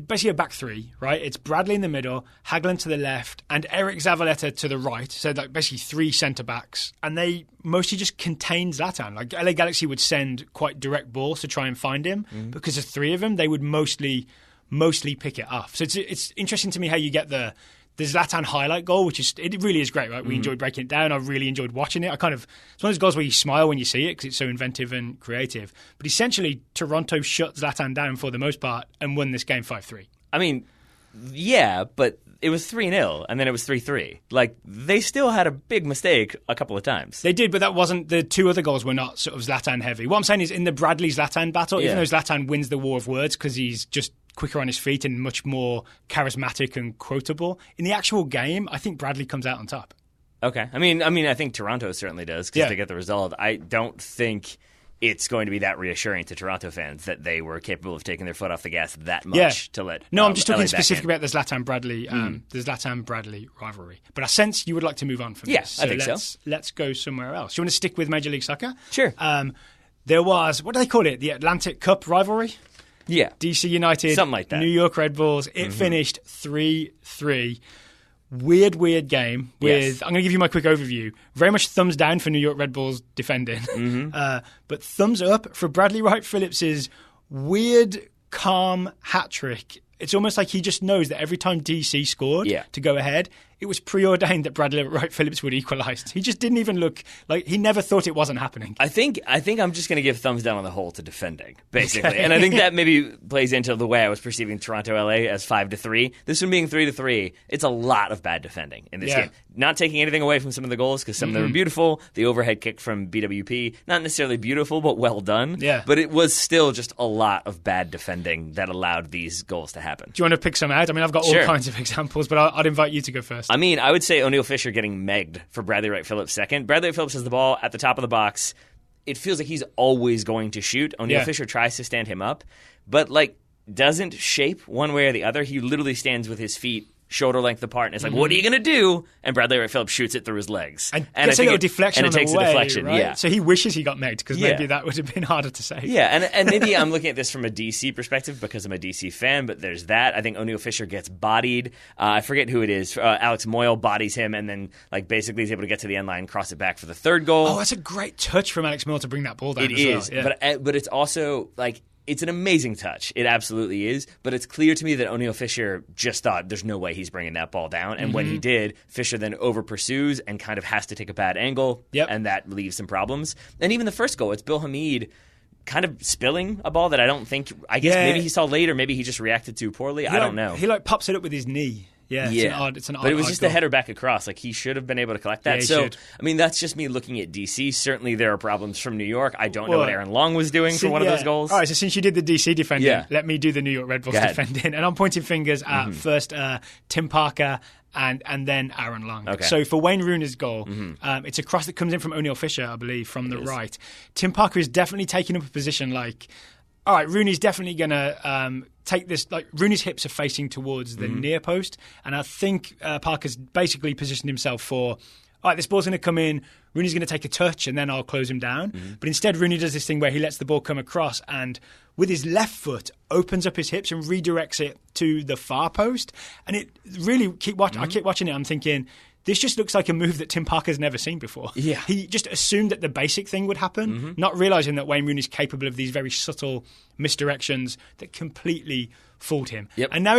basically a back three, right? It's Bradley in the middle, Hagelin to the left, and Eric Zavaleta to the right. So like basically three centre-backs. And they mostly just contained Zlatan. Like LA Galaxy would send quite direct balls to try and find him. Because of three of them, they would mostly pick it off. So it's interesting to me how you get the Zlatan highlight goal, it really is great, right? We enjoyed breaking it down. I really enjoyed watching it. It's one of those goals where you smile when you see it because it's so inventive and creative. But essentially, Toronto shut Zlatan down for the most part and won this game 5-3.
I mean, yeah, but it was 3-0 and then it was 3-3. Like, they still had a big mistake a couple of times.
They did, but that wasn't, the two other goals were not sort of Zlatan heavy. What I'm saying is in the Bradley-Zlatan battle, even though Zlatan wins the war of words because he's just quicker on his feet and much more charismatic and quotable, in the actual game, I think Bradley comes out on top.
Okay. I mean, I think Toronto certainly does because they get the result. I don't think it's going to be that reassuring to Toronto fans that they were capable of taking their foot off the gas that much to let.
No, I'm just talking specifically about the Zlatan Bradley rivalry. But I sense you would like to move on from this.
So I think so.
Let's go somewhere else. You want to stick with Major League Soccer?
Sure.
There was, what do they call it? The Atlantic Cup rivalry?
Yeah.
DC United,
something like that.
New York Red Bulls. It finished 3-3. Weird game. I'm going to give you my quick overview. Very much thumbs down for New York Red Bulls defending. But thumbs up for Bradley Wright Phillips's weird, calm hat-trick. It's almost like he just knows that every time DC scored to go ahead, it was preordained that Bradley Wright Phillips would equalise. He just didn't even look like he never thought it wasn't happening.
I think I'm just going to give thumbs down on the whole to defending, basically. Okay. And I think that maybe plays into the way I was perceiving Toronto LA as 5-3. This one being 3-3, it's a lot of bad defending in this game. Not taking anything away from some of the goals because some of them were beautiful. The overhead kick from BWP, not necessarily beautiful, but well done.
Yeah.
But it was still just a lot of bad defending that allowed these goals to happen.
Do you want to pick some out? I mean, I've got all kinds of examples, but I'd invite you to go first.
I mean, I would say O'Neal Fisher getting megged for Bradley Wright Phillips second. Bradley Wright Phillips has the ball at the top of the box. It feels like he's always going to shoot. O'Neal Fisher tries to stand him up, but doesn't shape one way or the other. He literally stands with his feet shoulder length apart, and it's like, what are you going to do? And Bradley Wright Phillips shoots it through his legs.
And gets a little deflection on the way,
a deflection,
right? So he wishes he got megged, because maybe that would have been harder to say.
Yeah, and maybe I'm looking at this from a DC perspective because I'm a DC fan, but there's that. I think O'Neal Fisher gets bodied. I forget who it is. Alex Moyle bodies him, and then basically is able to get to the end line, cross it back for the third goal.
Oh, that's a great touch from Alex Moyle to bring that ball down.
It is, but it's also it's an amazing touch. It absolutely is. But it's clear to me that O'Neal Fisher just thought there's no way he's bringing that ball down. And when he did, Fisher then over-pursues and kind of has to take a bad angle. And that leaves some problems. And even the first goal, it's Bill Hamid kind of spilling a ball that I guess maybe he saw late or maybe he just reacted too poorly. I don't know.
He pops it up with his knee. Yeah, it's an odd.
But it was just a header back across. He should have been able to collect that. I mean, that's just me looking at DC. Certainly, there are problems from New York. I don't know what Aaron Long was doing for one of those goals.
All right, so since you did the DC defending, let me do the New York Red Bulls defending. And I'm pointing fingers at first Tim Parker and then Aaron Long.
Okay.
So for Wayne Rooney's goal, it's a cross that comes in from O'Neal Fisher, I believe, from the right. Tim Parker is definitely taking up a position all right, Rooney's definitely going to take this. Rooney's hips are facing towards the near post, and I think Parker's basically positioned himself for, all right, this ball's going to come in, Rooney's going to take a touch, and then I'll close him down. But instead, Rooney does this thing where he lets the ball come across, and with his left foot, opens up his hips and redirects it to the far post. And it really, I keep watching it, I'm thinking, this just looks like a move that Tim Parker's never seen before.
Yeah.
He just assumed that the basic thing would happen, not realising that Wayne Rooney's capable of these very subtle misdirections that completely fooled him.
Yep.
And now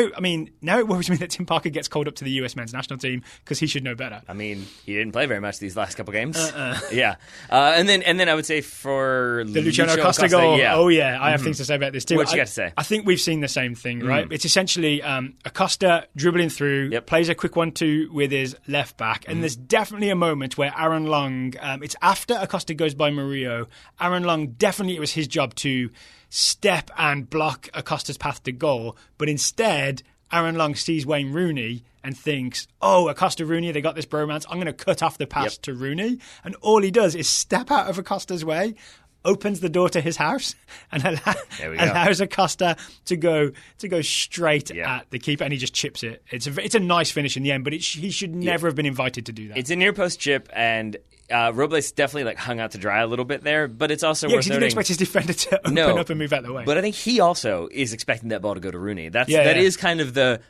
it worries me that Tim Parker gets called up to the US men's national team because he should know better.
I mean, he didn't play very much these last couple games. Yeah. And then I would say for
the Luciano Costa goal.
Yeah.
Oh, yeah. I have things to say about this too.
What you got to say?
I think we've seen the same thing, right? It's essentially Acosta dribbling through, plays a quick 1-2 with his left back, and there's definitely a moment where Aaron Long, it's after Acosta goes by Murillo, Aaron Long, definitely it was his job to step and block Acosta's path to goal, but instead Aaron Long sees Wayne Rooney and thinks, oh, Acosta Rooney, they got this bromance, I'm going to cut off the pass to Rooney, and all he does is step out of Acosta's way, opens the door to his house, and allows Acosta to go straight at the keeper, and he just chips it. It's a nice finish in the end, but he should never have been invited to do that.
It's a near post chip, and Robles definitely like hung out to dry a little bit there, but it's also worth
he
noting.
didn't expect his defender to open up and move out the way.
But I think he also is expecting that ball to go to Rooney. That is kind of the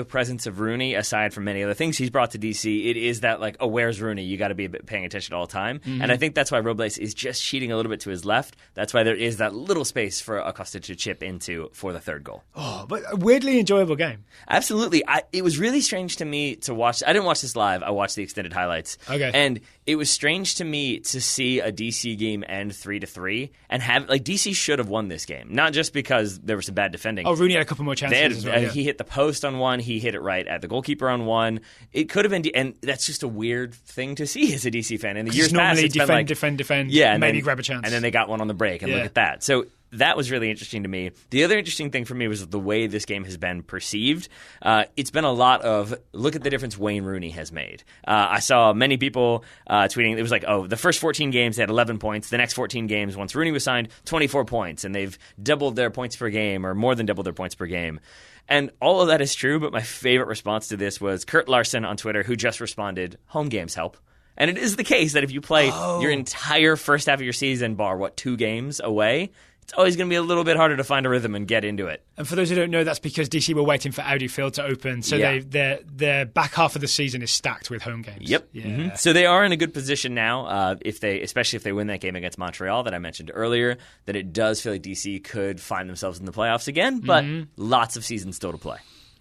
presence of Rooney, aside from many other things he's brought to DC. It is that like, oh, where's Rooney? You got to be paying attention all the time. Mm-hmm. And I think that's why Robles is just cheating a little bit to his left. That's why there is that little space for Costa to chip into for the third goal.
Oh, but a weirdly enjoyable game.
Absolutely. It was really strange to me to watch. I didn't watch this live. I watched the extended highlights.
Okay.
And it was strange to me to see a DC game end 3-3 and have like DC should have won this game, not just because there was some bad defending.
Oh, Rooney had a couple more chances.
He hit the post on one. He hit it right at the goalkeeper on one. It could have been, and that's just a weird thing to see as a DC fan. In the years past, it's been like
defend,
and
maybe
then,
grab a chance,
and then they got one on the break. And look at that. So that was really interesting to me. The other interesting thing for me was the way this game has been perceived. It's been a lot of, look at the difference Wayne Rooney has made. I saw many people tweeting, it was like, oh, the first 14 games they had 11 points. The next 14 games, once Rooney was signed, 24 points. And they've doubled their points per game, or more than doubled their points per game. And all of that is true, but my favorite response to this was Kurt Larson on Twitter, who just responded, home games help. And it is the case that if you play your entire first half of your season, bar, 2 games away, it's always going to be a little bit harder to find a rhythm and get into it.
And for those who don't know, that's because DC were waiting for Audi Field to open, so their back half of the season is stacked with home games.
Yep. Yeah. Mm-hmm. So they are in a good position now, especially if they win that game against Montreal that I mentioned earlier, that it does feel like DC could find themselves in the playoffs again, but lots of seasons still to play.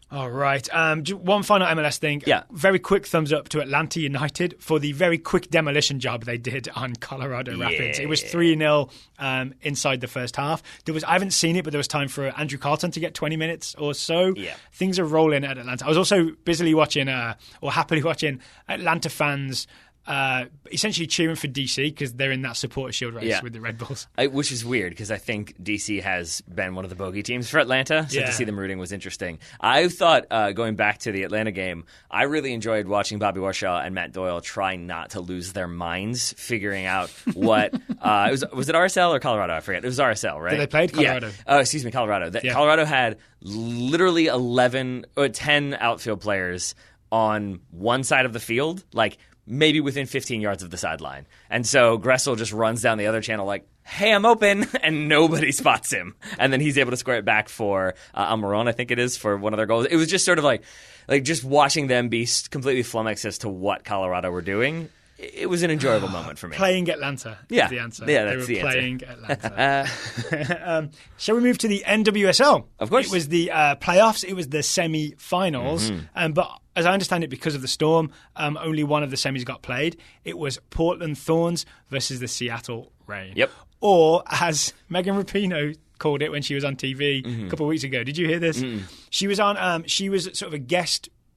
All right. One final MLS thing.
Yeah.
Very quick thumbs up to Atlanta United for the very quick demolition job they did on Colorado Rapids. It was 3-0 inside the first half. I haven't seen it, but there was time for Andrew Carlton to get 20 minutes or so.
Yeah.
Things are rolling at Atlanta. I was also happily watching Atlanta fans essentially cheering for DC because they're in that supporter shield race with the Red Bulls.
Which is weird because I think DC has been one of the bogey teams for Atlanta, so to see them rooting was interesting. I thought, going back to the Atlanta game, I really enjoyed watching Bobby Warshaw and Matt Doyle try not to lose their minds figuring out what... was it RSL or Colorado? I forget. It was RSL, right?
They played Colorado.
Yeah. Colorado. Colorado had literally 10 outfield players on one side of the field, like maybe within 15 yards of the sideline. And so Gressel just runs down the other channel like, hey, I'm open, and nobody spots him. And then he's able to square it back for Almiron, I think it is, for one of their goals. It was just sort of like just watching them be completely flummoxed as to what Colorado were doing. It was an enjoyable moment for me.
Playing Atlanta is the answer.
Yeah, that's the answer.
Playing Atlanta. Shall we move to the NWSL?
Of course.
It was the playoffs. It was the semi-finals. But as I understand it, because of the storm, only one of the semis got played. It was Portland Thorns versus the Seattle Reign.
Yep.
Or, as Megan Rapinoe called it when she was on TV a couple of weeks ago. Did you hear this? She was on. She was sort of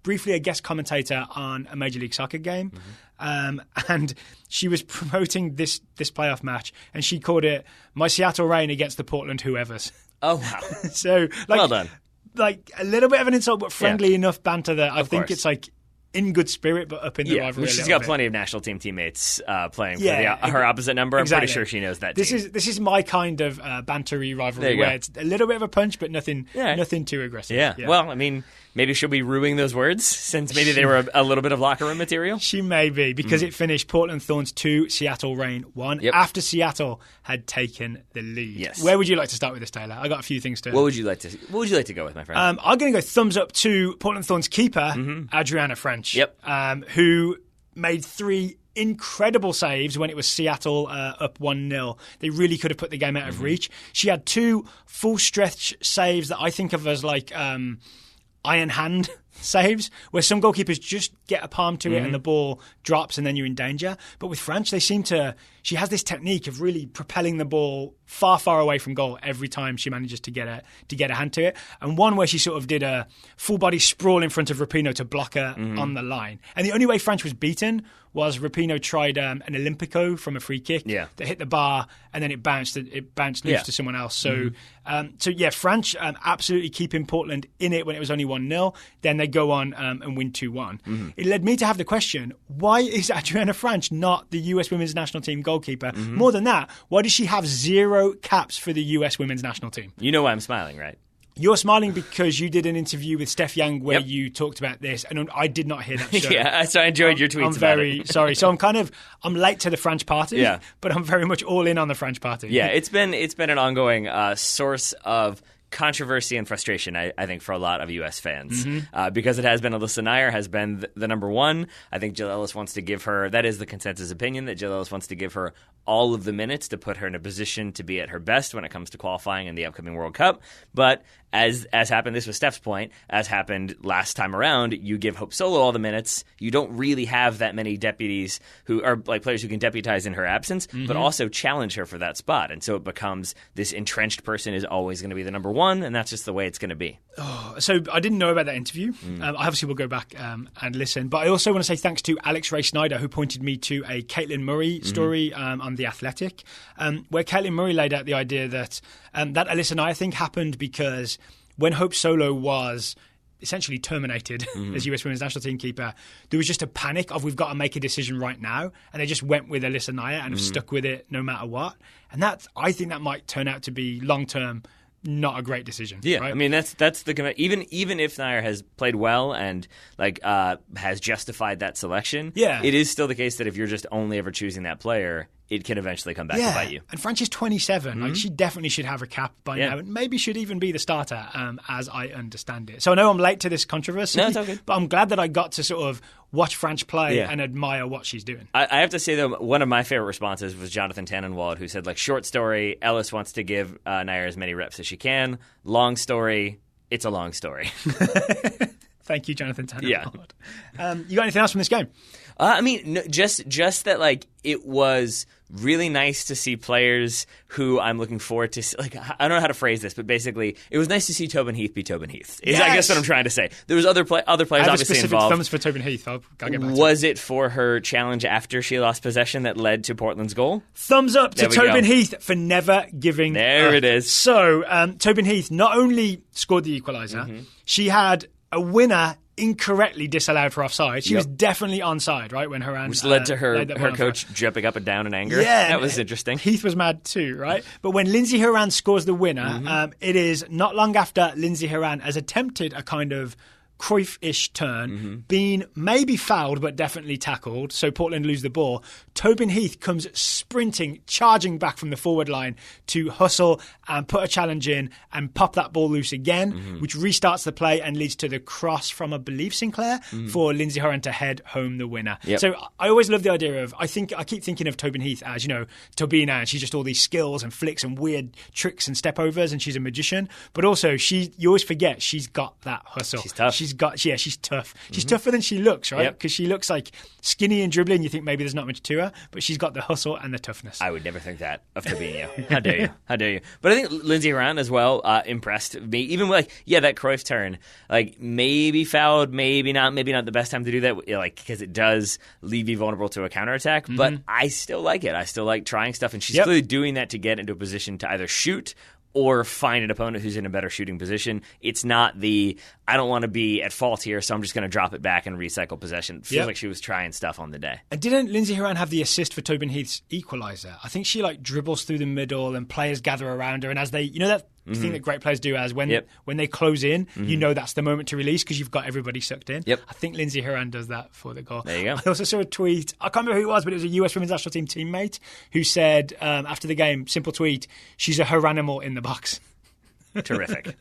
briefly a guest commentator on a Major League Soccer game. And she was promoting this playoff match, and she called it "My Seattle Reign against the Portland Whoever's."
Oh wow!
So,
well done.
Like a little bit of an insult, but friendly enough banter that I think it's like in good spirit, but up in the rivalry.
She's got plenty of national team teammates playing for her opposite number. I'm pretty sure she knows that.
This is my kind of bantery rivalry where it's a little bit of a punch, but nothing too aggressive.
Yeah. Well, I mean, maybe she'll be ruining those words since maybe they were a little bit of locker room material.
She may be, because it finished Portland Thorns 2, Seattle Reign 1, after Seattle had taken the lead.
Yes.
Where would you like to start with this, Taylor? I got a few things to.
What would you like to go with, my friend?
I'm going to go thumbs up to Portland Thorns keeper Adriana French.
Yep.
Who made 3 incredible saves when it was Seattle up 1-0. They really could have put the game out of reach. She had 2 full stretch saves that I think of as like iron hand saves, where some goalkeepers just get a palm to it and the ball drops and then you're in danger. But with French, she has this technique of really propelling the ball far, far away from goal every time she manages to get a hand to it. And one where she sort of did a full body sprawl in front of Rapinoe to block her on the line. And the only way French was beaten was Rapinoe tried an Olympico from a free kick that hit the bar and then it bounced loose to someone else. So, French absolutely keeping Portland in it when it was only 1-0. Then they go on and win 2-1. It led me to have the question, why is Adriana French not the US women's national team goalkeeper? More than that, why does she have 0 caps for the US women's national team?
You know why I'm smiling, right?
You're smiling because you did an interview with Steph Young where you talked about this, and I did not hear that show.
Yeah, so I enjoyed your tweets
I'm very sorry. So I'm late to the French party, but I'm very much all in on the French party.
Yeah, it's been an ongoing source of controversy and frustration, I think, for a lot of U.S. fans. Because it has been Alyssa Nair has been the number one. I think Jill Ellis wants to give her, that is the consensus opinion, that Jill Ellis wants to give her all of the minutes to put her in a position to be at her best when it comes to qualifying in the upcoming World Cup. But as happened, this was Steph's point, as happened last time around, you give Hope Solo all the minutes. You don't really have that many deputies who are like players who can deputize in her absence, but also challenge her for that spot. And so it becomes this entrenched person is always going to be the number one, and that's just the way it's going to be.
Oh, so I didn't know about that interview. I obviously will go back and listen. But I also want to say thanks to Alex Ray Snyder, who pointed me to a Caitlin Murray story on The Athletic, where Caitlin Murray laid out the idea that that Alyssa Nair thing happened because when Hope Solo was essentially terminated as US Women's National Team keeper, there was just a panic of we've got to make a decision right now, and they just went with Alyssa Nair and have stuck with it no matter what. And I think that might turn out to be long term not a great decision.
Yeah,
right?
I mean that's the even if Nair has played well and has justified that selection.
Yeah.
It is still the case that if you're just only ever choosing that player, it can eventually come back to bite you.
And Franch is 27. Like, she definitely should have a cap by now, and maybe should even be the starter, as I understand it. So I know I'm late to this controversy,
no, it's all good.
But I'm glad that I got to sort of watch Franch play and admire what she's doing.
I have to say, though, one of my favorite responses was Jonathan Tannenwald, who said, short story, Ellis wants to give Nair as many reps as she can. Long story, it's a long story.
Thank you, Jonathan Tannenwald. Yeah. You got anything else from this game?
Just that, it was really nice to see players who I'm looking forward to. I don't know how to phrase this, but basically, it was nice to see Tobin Heath be Tobin Heath. Yes. I guess what I'm trying to say. There was other players
I have
obviously
specific
involved.
Thumbs for Tobin Heath. I'll get back to
Was it for her challenge after she lost possession that led to Portland's goal?
Thumbs up to Tobin Heath for never giving
There it is.
So, Tobin Heath not only scored the equaliser, she had a winner incorrectly disallowed for offside. She was definitely onside, right? When Haran,
which led to her coach jumping up and down in anger.
Yeah,
that was interesting.
Heath was mad too, right? But when Lindsay Haran scores the winner, it is not long after Lindsay Haran has attempted a kind of Cruyff-ish turn, being maybe fouled but definitely tackled, so Portland lose the ball. Tobin Heath comes sprinting, charging back from the forward line to hustle and put a challenge in and pop that ball loose again, which restarts the play and leads to the cross from, I believe, Sinclair for Lindsay Horan to head home the winner.
Yep.
So I always love the idea of, I keep thinking of Tobin Heath as, Tobina, and she's just all these skills and flicks and weird tricks and stepovers, and she's a magician. But also, you always forget she's got that hustle.
She's tough.
She's tough. She's tougher than she looks, right? Because she looks like skinny and dribbling. You think maybe there's not much to her, but she's got the hustle and the toughness.
I would never think that of Fabinho. How dare you? How dare you? But I think Lindsay Horan as well impressed me. Even that Cruyff turn, maybe fouled, maybe not the best time to do that, because it does leave you vulnerable to a counterattack. But I still like it. I still like trying stuff, and she's clearly doing that to get into a position to either shoot or find an opponent who's in a better shooting position. It's not I don't want to be at fault here, so I'm just going to drop it back and recycle possession. It feels like she was trying stuff on the day. And
didn't Lindsay Horan have the assist for Tobin Heath's equaliser? I think she dribbles through the middle and players gather around her, and as they, that thing that great players do, as when they close in, that's the moment to release because you've got everybody sucked in. I think Lindsay Horan does that for the goal.
There you go.
I also saw a tweet, I can't remember who it was, but it was a US Women's National Team teammate who said after the game, simple tweet, she's a Horanimal in the box.
Terrific.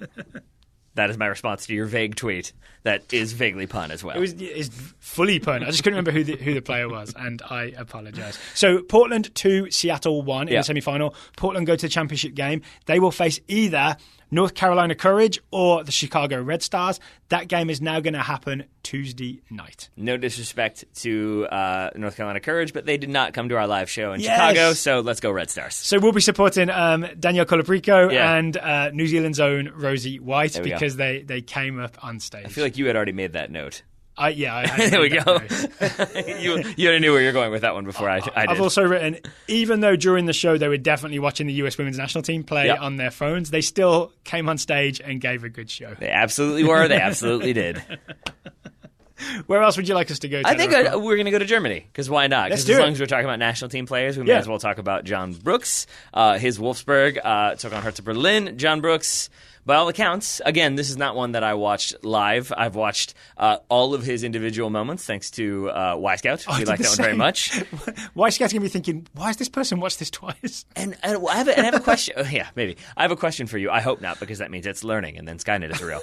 That is my response to your vague tweet that is vaguely pun as well.
It's fully pun. I just couldn't remember who the player was, and I apologise. So Portland 2, Seattle 1 in the semi-final. Portland go to the championship game. They will face either North Carolina Courage or the Chicago Red Stars. That game is now going to happen Tuesday night.
No disrespect to North Carolina Courage, but they did not come to our live show in Chicago, so let's go Red Stars. So
we'll be supporting Danielle Colaprico and New Zealand's own Rosie White because they came up on stage.
I feel like you had already made that note.
I
there we go. You already knew where you're going with that one before I did.
I've also written, even though during the show they were definitely watching the US Women's National Team play on their phones, they still came on stage and gave a good show.
They absolutely were. They absolutely did.
Where else would you like us to go?
I think we're going to go to Germany, because why not? Because as long as we're talking about national team players, we may as well talk about John Brooks. His Wolfsburg took on Hertha Berlin. John Brooks, by all accounts, again, this is not one that I watched live. I've watched all of his individual moments, thanks to Y-Scout. We like that one very much.
Y-Scout's going to be thinking, why has this person watched this twice?
And I have a question. Yeah, maybe. I have a question for you. I hope not, because that means it's learning, and then Skynet is real.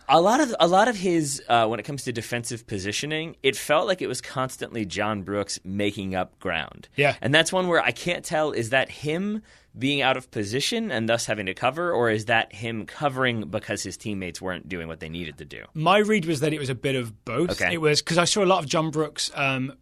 A lot of his when it comes to defensive positioning, it felt like it was constantly John Brooks making up ground.
Yeah,
and that's one where I can't tell, is that him being out of position and thus having to cover, or is that him covering because his teammates weren't doing what they needed to do?
My read was that it was a bit of both.
Okay.
It was because I saw a lot of John Brooks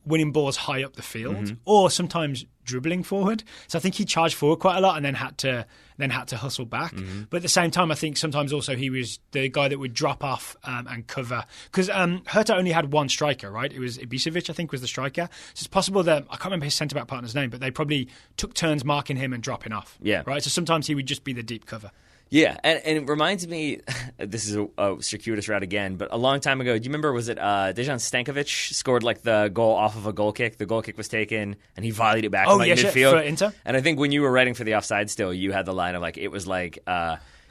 winning balls high up the field, or sometimes dribbling forward. So I think he charged forward quite a lot and then had to hustle back. But at the same time, I think sometimes also he was the guy that would drop off and cover, because Hertha only had one striker, right? It was Ibisevic, I think, was the striker. So it's possible that, I can't remember his centre-back partner's name, but they probably took turns marking him and dropping off.
Yeah.
Right. So sometimes he would just be the deep cover.
Yeah, and it reminds me, this is a circuitous route again, but a long time ago, do you remember, was it Dejan Stankovic scored like the goal off of a goal kick? The goal kick was taken, and he volleyed it back from midfield.
For Inter?
And I think when you were writing for the offside still, you had the line of like, it was like...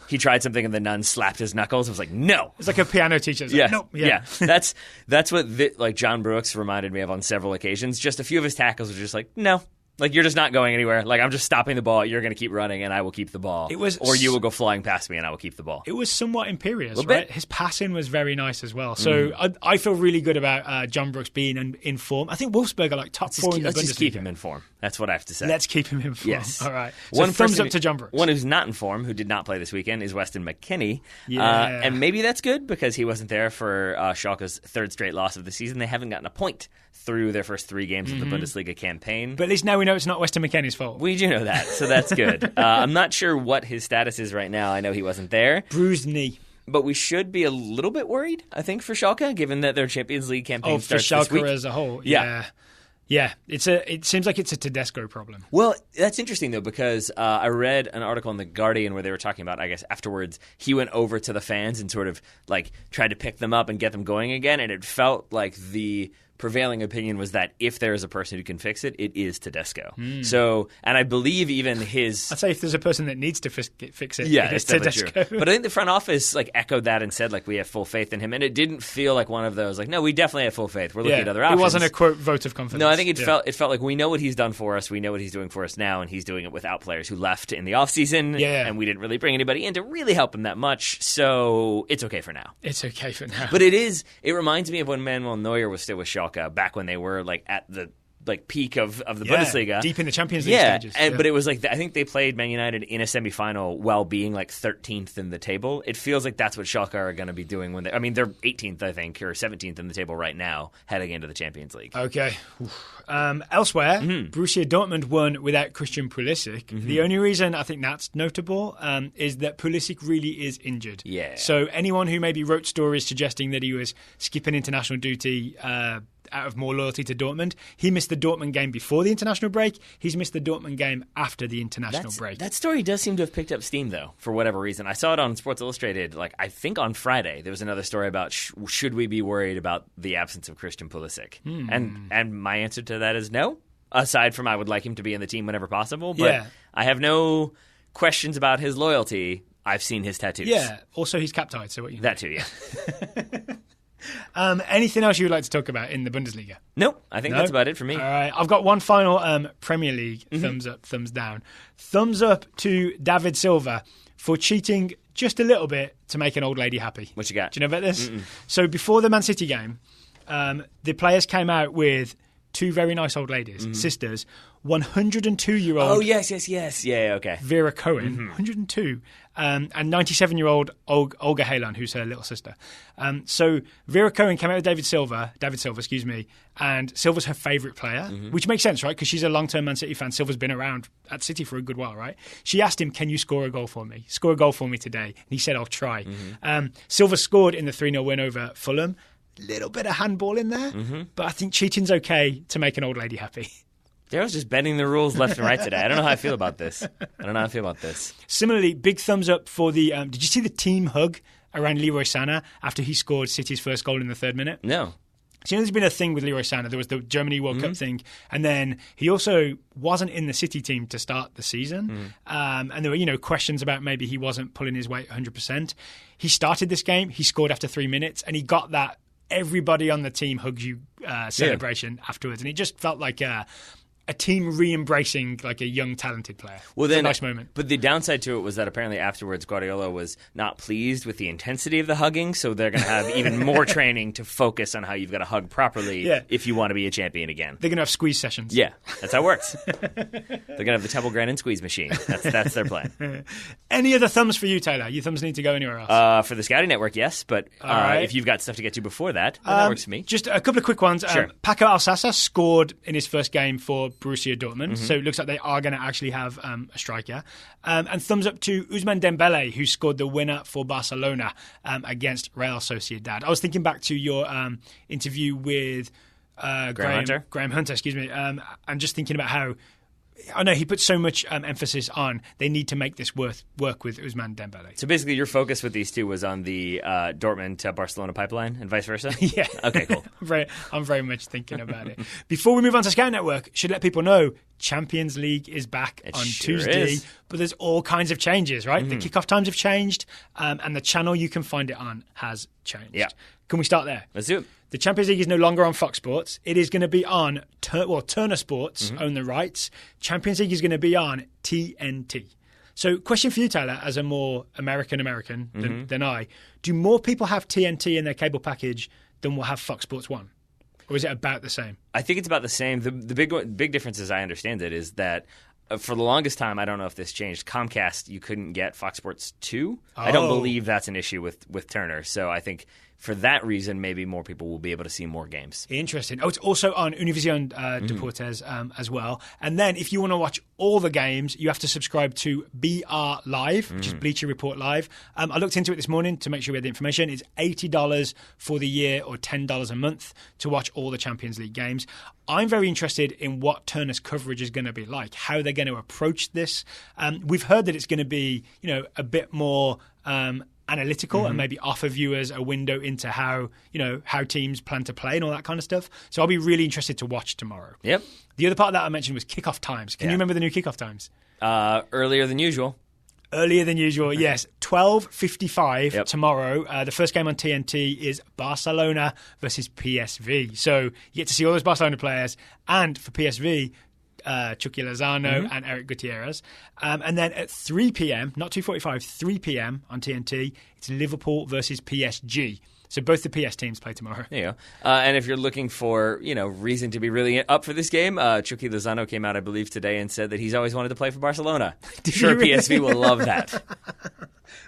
he tried something and the nun slapped his knuckles. I was like, no.
It's like a piano teacher.
Yeah,
like, no.
Yeah. That's what like John Brooks reminded me of on several occasions. Just a few of his tackles were just like, no. Like, you're just not going anywhere. Like, I'm just stopping the ball. You're going to keep running, and I will keep the ball. Or you will go flying past me, and I will keep the ball.
It was somewhat imperious, right? His passing was very nice as well. So I feel really good about John Brooks being in form. I think Wolfsburg are like top 4 in the Bundesliga.
Let's just keep him in form. That's what I have to say.
Let's keep him in form.
Yes.
All right. So thumbs up to John Brooks.
One who's not in form, who did not play this weekend, is Weston McKennie.
Yeah.
And maybe that's good, because he wasn't there for Schalke's third straight loss of the season. They haven't gotten a point through their first 3 games of the Bundesliga campaign.
But at least now we know it's not Weston McKennie's fault.
We do know that, so that's good. I'm not sure what his status is right now. I know he wasn't there.
Bruised knee.
But we should be a little bit worried, I think, for Schalke, given that their Champions League campaign starts this week.
For Schalke as a whole,
yeah.
Yeah, it seems like it's a Tedesco problem.
Well, that's interesting, though, because I read an article in The Guardian where they were talking about, I guess, afterwards, he went over to the fans and sort of, like, tried to pick them up and get them going again, and it felt like the prevailing opinion was that if there is a person who can fix it, it is Tedesco. So, and I believe even his...
I'd say if there's a person that needs to fix it,
yeah,
it's
Tedesco. But I think the front office like echoed that and said, like, we have full faith in him. And it didn't feel like one of those, like, no, we definitely have full faith. We're looking at other options.
It wasn't a, quote, vote of confidence.
No, I think it felt like we know what he's done for us. We know what he's doing for us now, and he's doing it without players who left in the offseason.
Yeah.
And we didn't really bring anybody in to really help him that much. So it's okay for now.
It's okay for now.
But it reminds me of when Manuel Neuer was still with Schalke, back when they were like at the peak of the Bundesliga,
deep in the Champions League stages.
But it was like I think they played Man United in a semifinal while being like 13th in the table. It feels like that's what Schalke are going to be doing when they're 18th, I think, or 17th in the table right now, heading into the Champions League.
Okay. Elsewhere, Borussia Dortmund won without Christian Pulisic. The only reason I think that's notable is that Pulisic really is injured.
Yeah.
So anyone who maybe wrote stories suggesting that he was skipping international duty out of more loyalty to Dortmund, he missed the Dortmund game before the international break. He's missed the Dortmund game after the international break.
That story does seem to have picked up steam, though, for whatever reason. I saw it on Sports Illustrated, like I think on Friday. There was another story about should we be worried about the absence of Christian Pulisic? And my answer to that is no, aside from I would like him to be in the team whenever possible. But I have no questions about his loyalty. I've seen his tattoos.
Yeah, also he's cap-tied, so what you
That too, yeah.
Anything else you would like to talk about in the Bundesliga?
Nope. I think that's about it for me.
All right. I've got one final Premier League thumbs up, thumbs down. Thumbs up to David Silva for cheating just a little bit to make an old lady happy.
What you got?
Do you know about this? So before the Man City game, the players came out with 2 very nice old ladies, sisters, 102-year-old...
Oh, yes. Yeah, okay.
Vera Cohen, 102, and 97-year-old Olga Halan, who's her little sister. So Vera Cohen came out with David Silva, and Silva's her favourite player, which makes sense, right? Because she's a long-term Man City fan. Silva's been around at City for a good while, right? She asked him, can you score a goal for me? Score a goal for me today. And he said, I'll try. Silva scored in the 3-0 win over Fulham. Little bit of handball in there, but I think cheating's okay to make an old lady happy.
Daryl's just bending the rules left and right today. I don't know how I feel about this.
Similarly, big thumbs up for the... did you see the team hug around Leroy Sané after he scored City's first goal in the 3rd minute?
No.
So there's been a thing with Leroy Sané. There was the Germany World Cup thing, and then he also wasn't in the City team to start the season. And there were, questions about maybe he wasn't pulling his weight 100%. He started this game. He scored after 3 minutes, and he got that everybody on the team hugs you celebration afterwards, and it just felt like a team re-embracing like a young, talented player.
Well,
then, a nice moment.
But the downside to it was that apparently afterwards Guardiola was not pleased with the intensity of the hugging, so they're going to have even more training to focus on how you've got to hug properly if you want to be a champion again.
They're going to have squeeze sessions.
Yeah, that's how it works. They're going to have the Temple Grandin squeeze machine. That's their plan.
Any other thumbs for you, Taylor? Your thumbs need to go anywhere else?
For the Scouting Network, yes, but if you've got stuff to get to before that, then that works for me.
Just a couple of quick ones.
Sure.
Paco Alsassa scored in his first game for Borussia Dortmund. So it looks like they are going to actually have a striker. And thumbs up to Ousmane Dembele, who scored the winner for Barcelona against Real Sociedad. I was thinking back to your interview with Graham Hunter, excuse me, and just thinking about how I know he put so much emphasis on they need to make this work with Ousmane Dembele.
So basically your focus with these two was on the Dortmund to Barcelona pipeline and vice versa?
Yeah.
Okay, cool.
I'm very much thinking about it. Before we move on to Scout Network, should let people know Champions League is back on Tuesday, but there's all kinds of changes, right? The kickoff times have changed, and the channel you can find it on has changed.
Yeah.
Can we start there?
Let's do it.
The Champions League is no longer on Fox Sports. It is going to be on Turner Sports own the rights. Champions League is going to be on TNT. So question for you, Tyler, as a more American than I, do more people have TNT in their cable package than will have Fox Sports 1? Or is it about the same?
I think it's about the same. The big difference, as I understand it, is that for the longest time, I don't know if this changed, Comcast, you couldn't get Fox Sports 2. Oh. I don't believe that's an issue with Turner. So I think for that reason, maybe more people will be able to see more games.
Interesting. Oh, it's also on Univision Deportes as well. And then if you want to watch all the games, you have to subscribe to BR Live, which is Bleacher Report Live. I looked into it this morning to make sure we had the information. It's $80 for the year or $10 a month to watch all the Champions League games. I'm very interested in what Turner's coverage is going to be like, how they're going to approach this. We've heard that it's going to be, a bit more analytical and maybe offer viewers a window into how teams plan to play and all that kind of stuff. So I'll be really interested to watch tomorrow.
Yep.
The other part that I mentioned was kickoff times. Can you remember the new kickoff times?
Earlier than usual.
Earlier than usual, yes. 12:55 tomorrow. The first game on TNT is Barcelona versus PSV. So you get to see all those Barcelona players. And for PSV, Chucky Lozano and Eric Gutierrez. And then at 3 p.m., not 2:45, 3 p.m. on TNT, it's Liverpool versus PSG. So both the PS teams play tomorrow.
There you go. And if you're looking for, reason to be really up for this game, Chucky Lozano came out, I believe, today and said that he's always wanted to play for Barcelona. Sure, PSV will love that.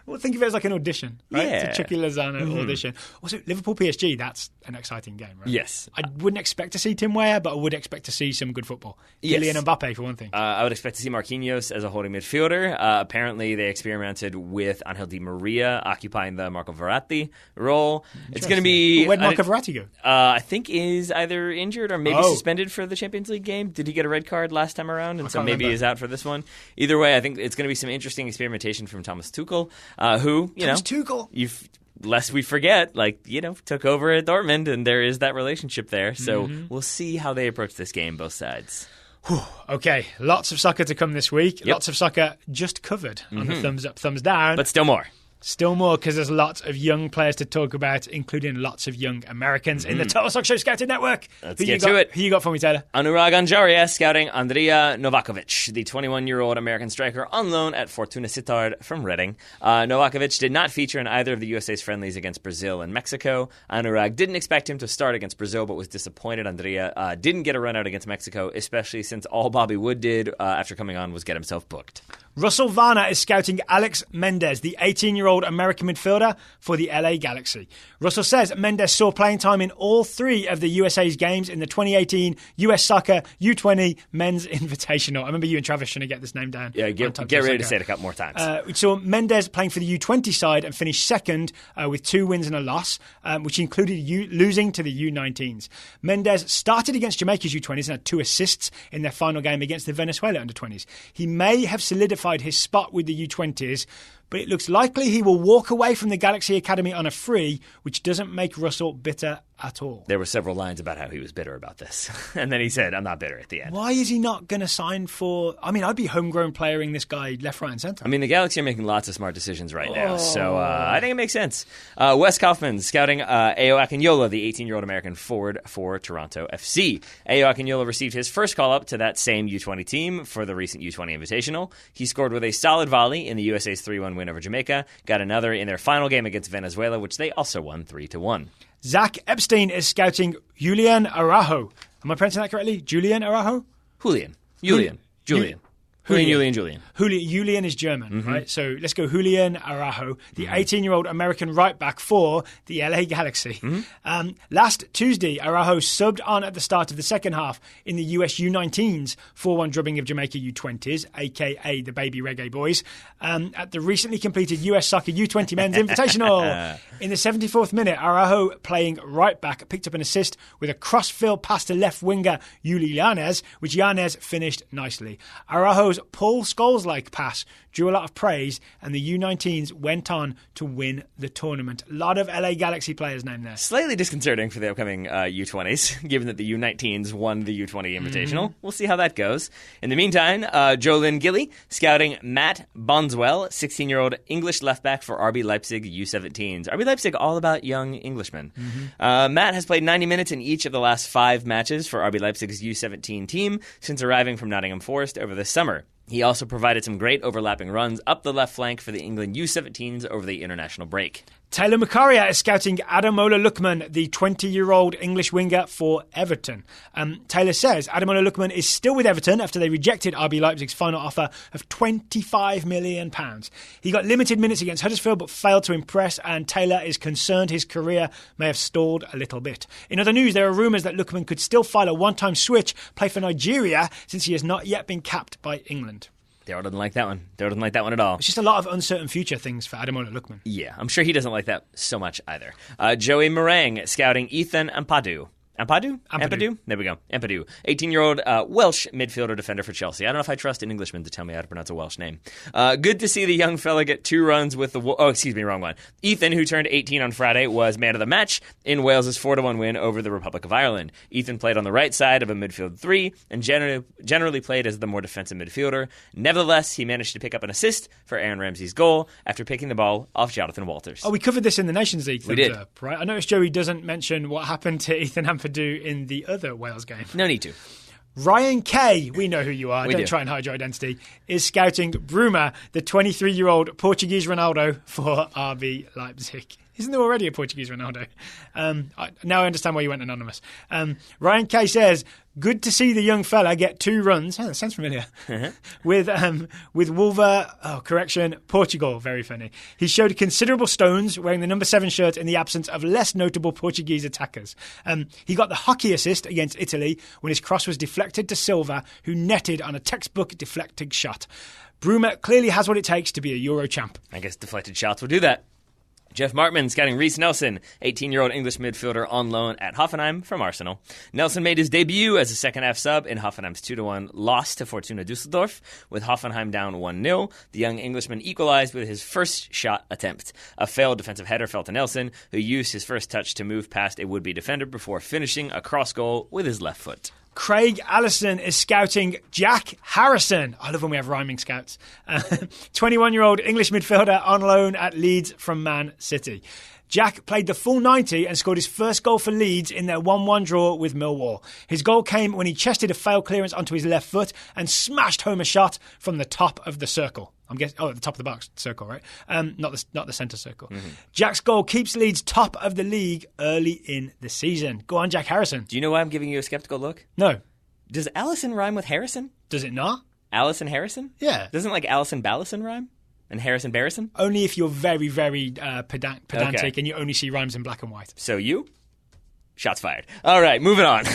Well, think of it as like an audition, right?
Yeah.
It's a Chucky Lozano audition. Also, Liverpool-PSG, that's an exciting game, right?
Yes.
I wouldn't expect to see Tim Weah, but I would expect to see some good football.
Yes.
Kylian Mbappe, for one thing.
I would expect to see Marquinhos as a holding midfielder. Apparently, they experimented with Angel Di Maria occupying the Marco Verratti role. It's going to be...
Where'd Marco Verratti go?
I think is either injured or maybe suspended for the Champions League game. Did he get a red card last time around? And so maybe he's out for this one. Either way, I think it's going to be some interesting experimentation from Thomas Tuchel, who, lest we forget, took over at Dortmund, and there is that relationship there. So we'll see how they approach this game, both sides.
Okay, lots of soccer to come this week. Yep. Lots of soccer just covered on the thumbs up, thumbs down.
But still more.
Still more, because there's lots of young players to talk about, including lots of young Americans in the Total Soccer Show Scouting Network.
Let's get to it.
Who you got for me, Taylor?
Anurag Anjaria scouting Andrea Novakovic, the 21-year-old American striker on loan at Fortuna Sittard from Reading. Novakovic did not feature in either of the USA's friendlies against Brazil and Mexico. Anurag didn't expect him to start against Brazil, but was disappointed Andrea didn't get a run out against Mexico, especially since all Bobby Wood did after coming on was get himself booked.
Russell Varner is scouting Alex Mendez, the 18-year-old American midfielder for the LA Galaxy. Russell says Mendez saw playing time in all three of the USA's games in the 2018 US Soccer U20 Men's Invitational. I remember you and Travis trying to get this name down.
Yeah, get ready to say it a couple more times.
We saw Mendez playing for the U20 side and finished second with 2 wins and a loss, which included losing to the U19s. Mendez started against Jamaica's U20s and had 2 assists in their final game against the Venezuela under-20s. He may have solidified solidified his spot with the U20s, but it looks likely he will walk away from the Galaxy Academy on a free, which doesn't make Russell bitter at all.
There were several lines about how he was bitter about this. And then he said, I'm not bitter at the end.
Why is he not going to sign for... I mean, I'd be homegrown playering this guy left, right and centre.
I mean, the Galaxy are making lots of smart decisions right now, so I think it makes sense. Wes Kaufman scouting Ayo Akinyola, the 18-year-old American forward for Toronto FC. Ayo Akinyola received his first call-up to that same U20 team for the recent U20 Invitational. He scored with a solid volley in the USA's 3-1 win over Jamaica, got another in their final game against Venezuela, which they also won 3-1.
Zach Epstein is scouting Julian Araujo. Am I pronouncing that correctly? Julian Araujo?
Julian.
Julian is German, right? So let's go Julian Araujo, the 18-year-old American right back for the LA Galaxy. Last Tuesday, Araujo subbed on at the start of the second half in the US U19's 4-1 drubbing of Jamaica U20s, a.k.a. the Baby Reggae Boys, at the recently completed US Soccer U20 Men's Invitational. In the 74th minute, Araujo, playing right back, picked up an assist with a cross-field pass to left winger Yuli Yanez, which Yanez finished nicely. Araujo's Paul Scholes-like pass drew a lot of praise, and the U19s went on to win the tournament. A lot of LA Galaxy players named there.
Slightly disconcerting for the upcoming U20s, given that the U19s won the U20 Invitational. We'll see how that goes. In the meantime, Jolyn Gilly scouting Matt Bonswell, 16-year-old English left-back for RB Leipzig U17s. RB Leipzig, all about young Englishmen. Matt has played 90 minutes in each of the last 5 matches for RB Leipzig's U17 team since arriving from Nottingham Forest over the summer. He also provided some great overlapping runs up the left flank for the England U17s over the international break.
Taylor Makaria is scouting Ademola Lookman, the 20-year-old English winger for Everton. Taylor says Ademola Lookman is still with Everton after they rejected RB Leipzig's final offer of £25 million. He got limited minutes against Huddersfield but failed to impress, and Taylor is concerned his career may have stalled a little bit. In other news, there are rumours that Lookman could still file a one-time switch, play for Nigeria, since he has not yet been capped by England.
Daryl doesn't like that one. Daryl doesn't like that one at all.
It's just a lot of uncertain future things for Ademola Lookman.
Yeah, I'm sure he doesn't like that so much either. Joey Meringue scouting Ethan Ampadu. Ampadu? There we go. Ampadu. 18-year-old Welsh midfielder defender for Chelsea. I don't know if I trust an Englishman to tell me how to pronounce a Welsh name. Good to see the young fella get 2 runs with the... wrong one. Ethan, who turned 18 on Friday, was man of the match in Wales' 4-1 win over the Republic of Ireland. Ethan played on the right side of a midfield 3 and generally played as the more defensive midfielder. Nevertheless, he managed to pick up an assist for Aaron Ramsey's goal after picking the ball off Jonathan Walters.
Oh, we covered this in the Nations League.
We did.
Right? I noticed Joey doesn't mention what happened to Ethan Ampadu in the other Wales game.
No need to.
Ryan Kay, we know who you are, don't try and hide your identity, is scouting Bruma, the 23-year-old Portuguese Ronaldo for RB Leipzig. Isn't there already a Portuguese Ronaldo? Now I understand why you went anonymous. Ryan Kay says, good to see the young fella get 2 runs. Oh, that sounds familiar. With Portugal. Very funny. He showed considerable stones wearing the number 7 shirt in the absence of less notable Portuguese attackers. He got the hockey assist against Italy when his cross was deflected to Silva, who netted on a textbook deflected shot. Bruma clearly has what it takes to be a Euro champ.
I guess deflected shots will do that. Jeff Martman scouting Reece Nelson, 18-year-old English midfielder on loan at Hoffenheim from Arsenal. Nelson made his debut as a second-half sub in Hoffenheim's 2-1 loss to Fortuna Düsseldorf, with Hoffenheim down 1-0. The young Englishman equalized with his first shot attempt. A failed defensive header fell to Nelson, who used his first touch to move past a would-be defender before finishing a cross goal with his left foot.
Craig Allison is scouting Jack Harrison. I love when we have rhyming scouts. 21-year-old English midfielder on loan at Leeds from Man City. Jack played the full 90 and scored his first goal for Leeds in their 1-1 draw with Millwall. His goal came when he chested a failed clearance onto his left foot and smashed home a shot from the top of the circle. I'm guessing, at the top of the box circle, right? Not the centre circle. Jack's goal keeps Leeds top of the league early in the season. Go on, Jack Harrison.
Do you know why I'm giving you a skeptical look?
No.
Does Allison rhyme with Harrison?
Does it not?
Allison Harrison?
Yeah.
Doesn't like Allison Ballison rhyme? And Harrison Barrison?
Only if you're very, very pedantic and you only see rhymes in black and white.
So you? Shots fired. All right, moving on.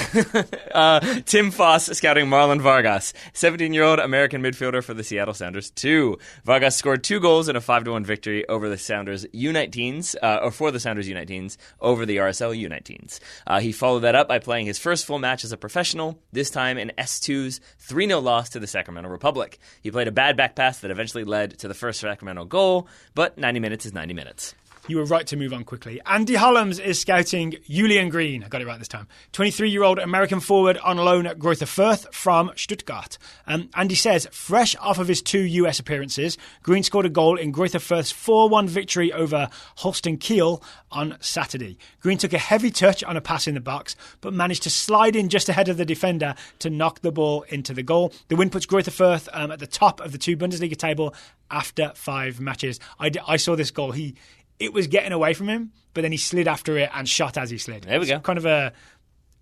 Tim Foss scouting Marlon Vargas, 17-year-old American midfielder for the Seattle Sounders 2. Vargas scored 2 goals in a 5-1 victory over the Sounders U19s, or for the Sounders U19s, over the RSL U19s. He followed that up by playing his first full match as a professional, this time in S2's 3-0 loss to the Sacramento Republic. He played a bad back pass that eventually led to the first Sacramento goal, but 90 minutes is 90 minutes.
You were right to move on quickly. Andy Hollands is scouting Julian Green. I got it right this time. 23-year-old American forward on loan at Greuther Fürth from Stuttgart. Andy says, fresh off of his 2 US appearances, Green scored a goal in Greuther Fürth's 4-1 victory over Holstein Kiel on Saturday. Green took a heavy touch on a pass in the box, but managed to slide in just ahead of the defender to knock the ball into the goal. The win puts Greuther Fürth at the top of the 2 Bundesliga table after 5 matches. I saw this goal. It was getting away from him, but then he slid after it and shot as he slid.
There we go.
Kind of I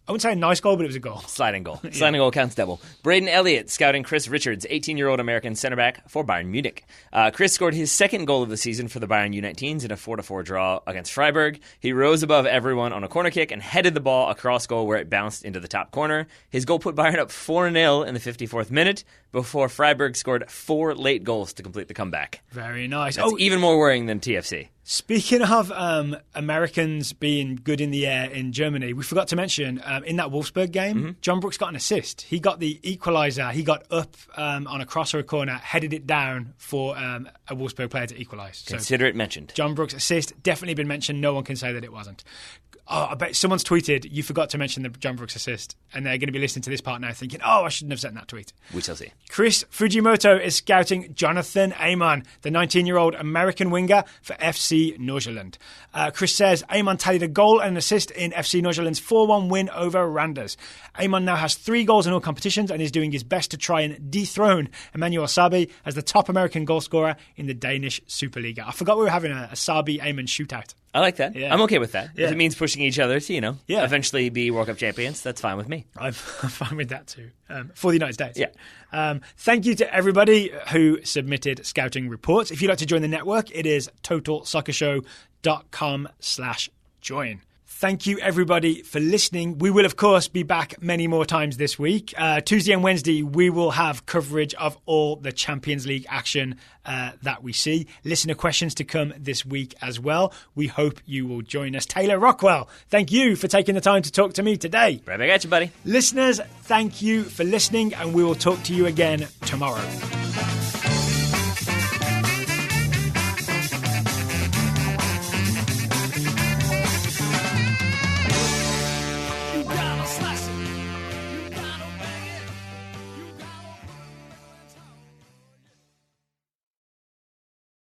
wouldn't say a nice goal, but it was a goal.
Sliding goal. Sliding goal counts double. Braden Elliott scouting Chris Richards, 18-year-old American center back for Bayern Munich. Chris scored his 2nd goal of the season for the Bayern U19s in a 4-4 draw against Freiburg. He rose above everyone on a corner kick and headed the ball across goal where it bounced into the top corner. His goal put Bayern up 4-0 in the 54th minute before Freiburg scored 4 late goals to complete the comeback.
Very nice.
That's even more worrying than TFC.
Speaking of Americans being good in the air in Germany, we forgot to mention in that Wolfsburg game, John Brooks got an assist. He got the equaliser. He got up on a cross or a corner, headed it down for a Wolfsburg player to equalise.
Consider it mentioned.
John Brooks' assist, definitely been mentioned. No one can say that it wasn't. Oh, I bet someone's tweeted, you forgot to mention the John Brooks assist, and they're going to be listening to this part now thinking, I shouldn't have sent that tweet.
We shall see.
Chris Fujimoto is scouting Jonathan Amon, the 19-year-old American winger for FC Nordsjælland. Chris says Amon tallied a goal and an assist in FC Nordsjælland's 4-1 win over Randers. Amon now has 3 goals in all competitions and is doing his best to try and dethrone Emmanuel Sabi as the top American goal scorer in the Danish Superliga. I forgot we were having a Sabi-Amon shootout.
I like that.
Yeah.
I'm okay with that.
Yeah.
If it means pushing each other to, eventually be World Cup champions, that's fine with me.
I'm fine with that too. For the United States.
Yeah.
Thank you to everybody who submitted scouting reports. If you'd like to join the network, it is totalsoccershow.com/join. Thank you, everybody, for listening. We will, of course, be back many more times this week. Tuesday and Wednesday, we will have coverage of all the Champions League action that we see. Listener questions to come this week as well. We hope you will join us. Taylor Rockwell, thank you for taking the time to talk to me today.
Right back at you, buddy.
Listeners, thank you for listening, and we will talk to you again tomorrow.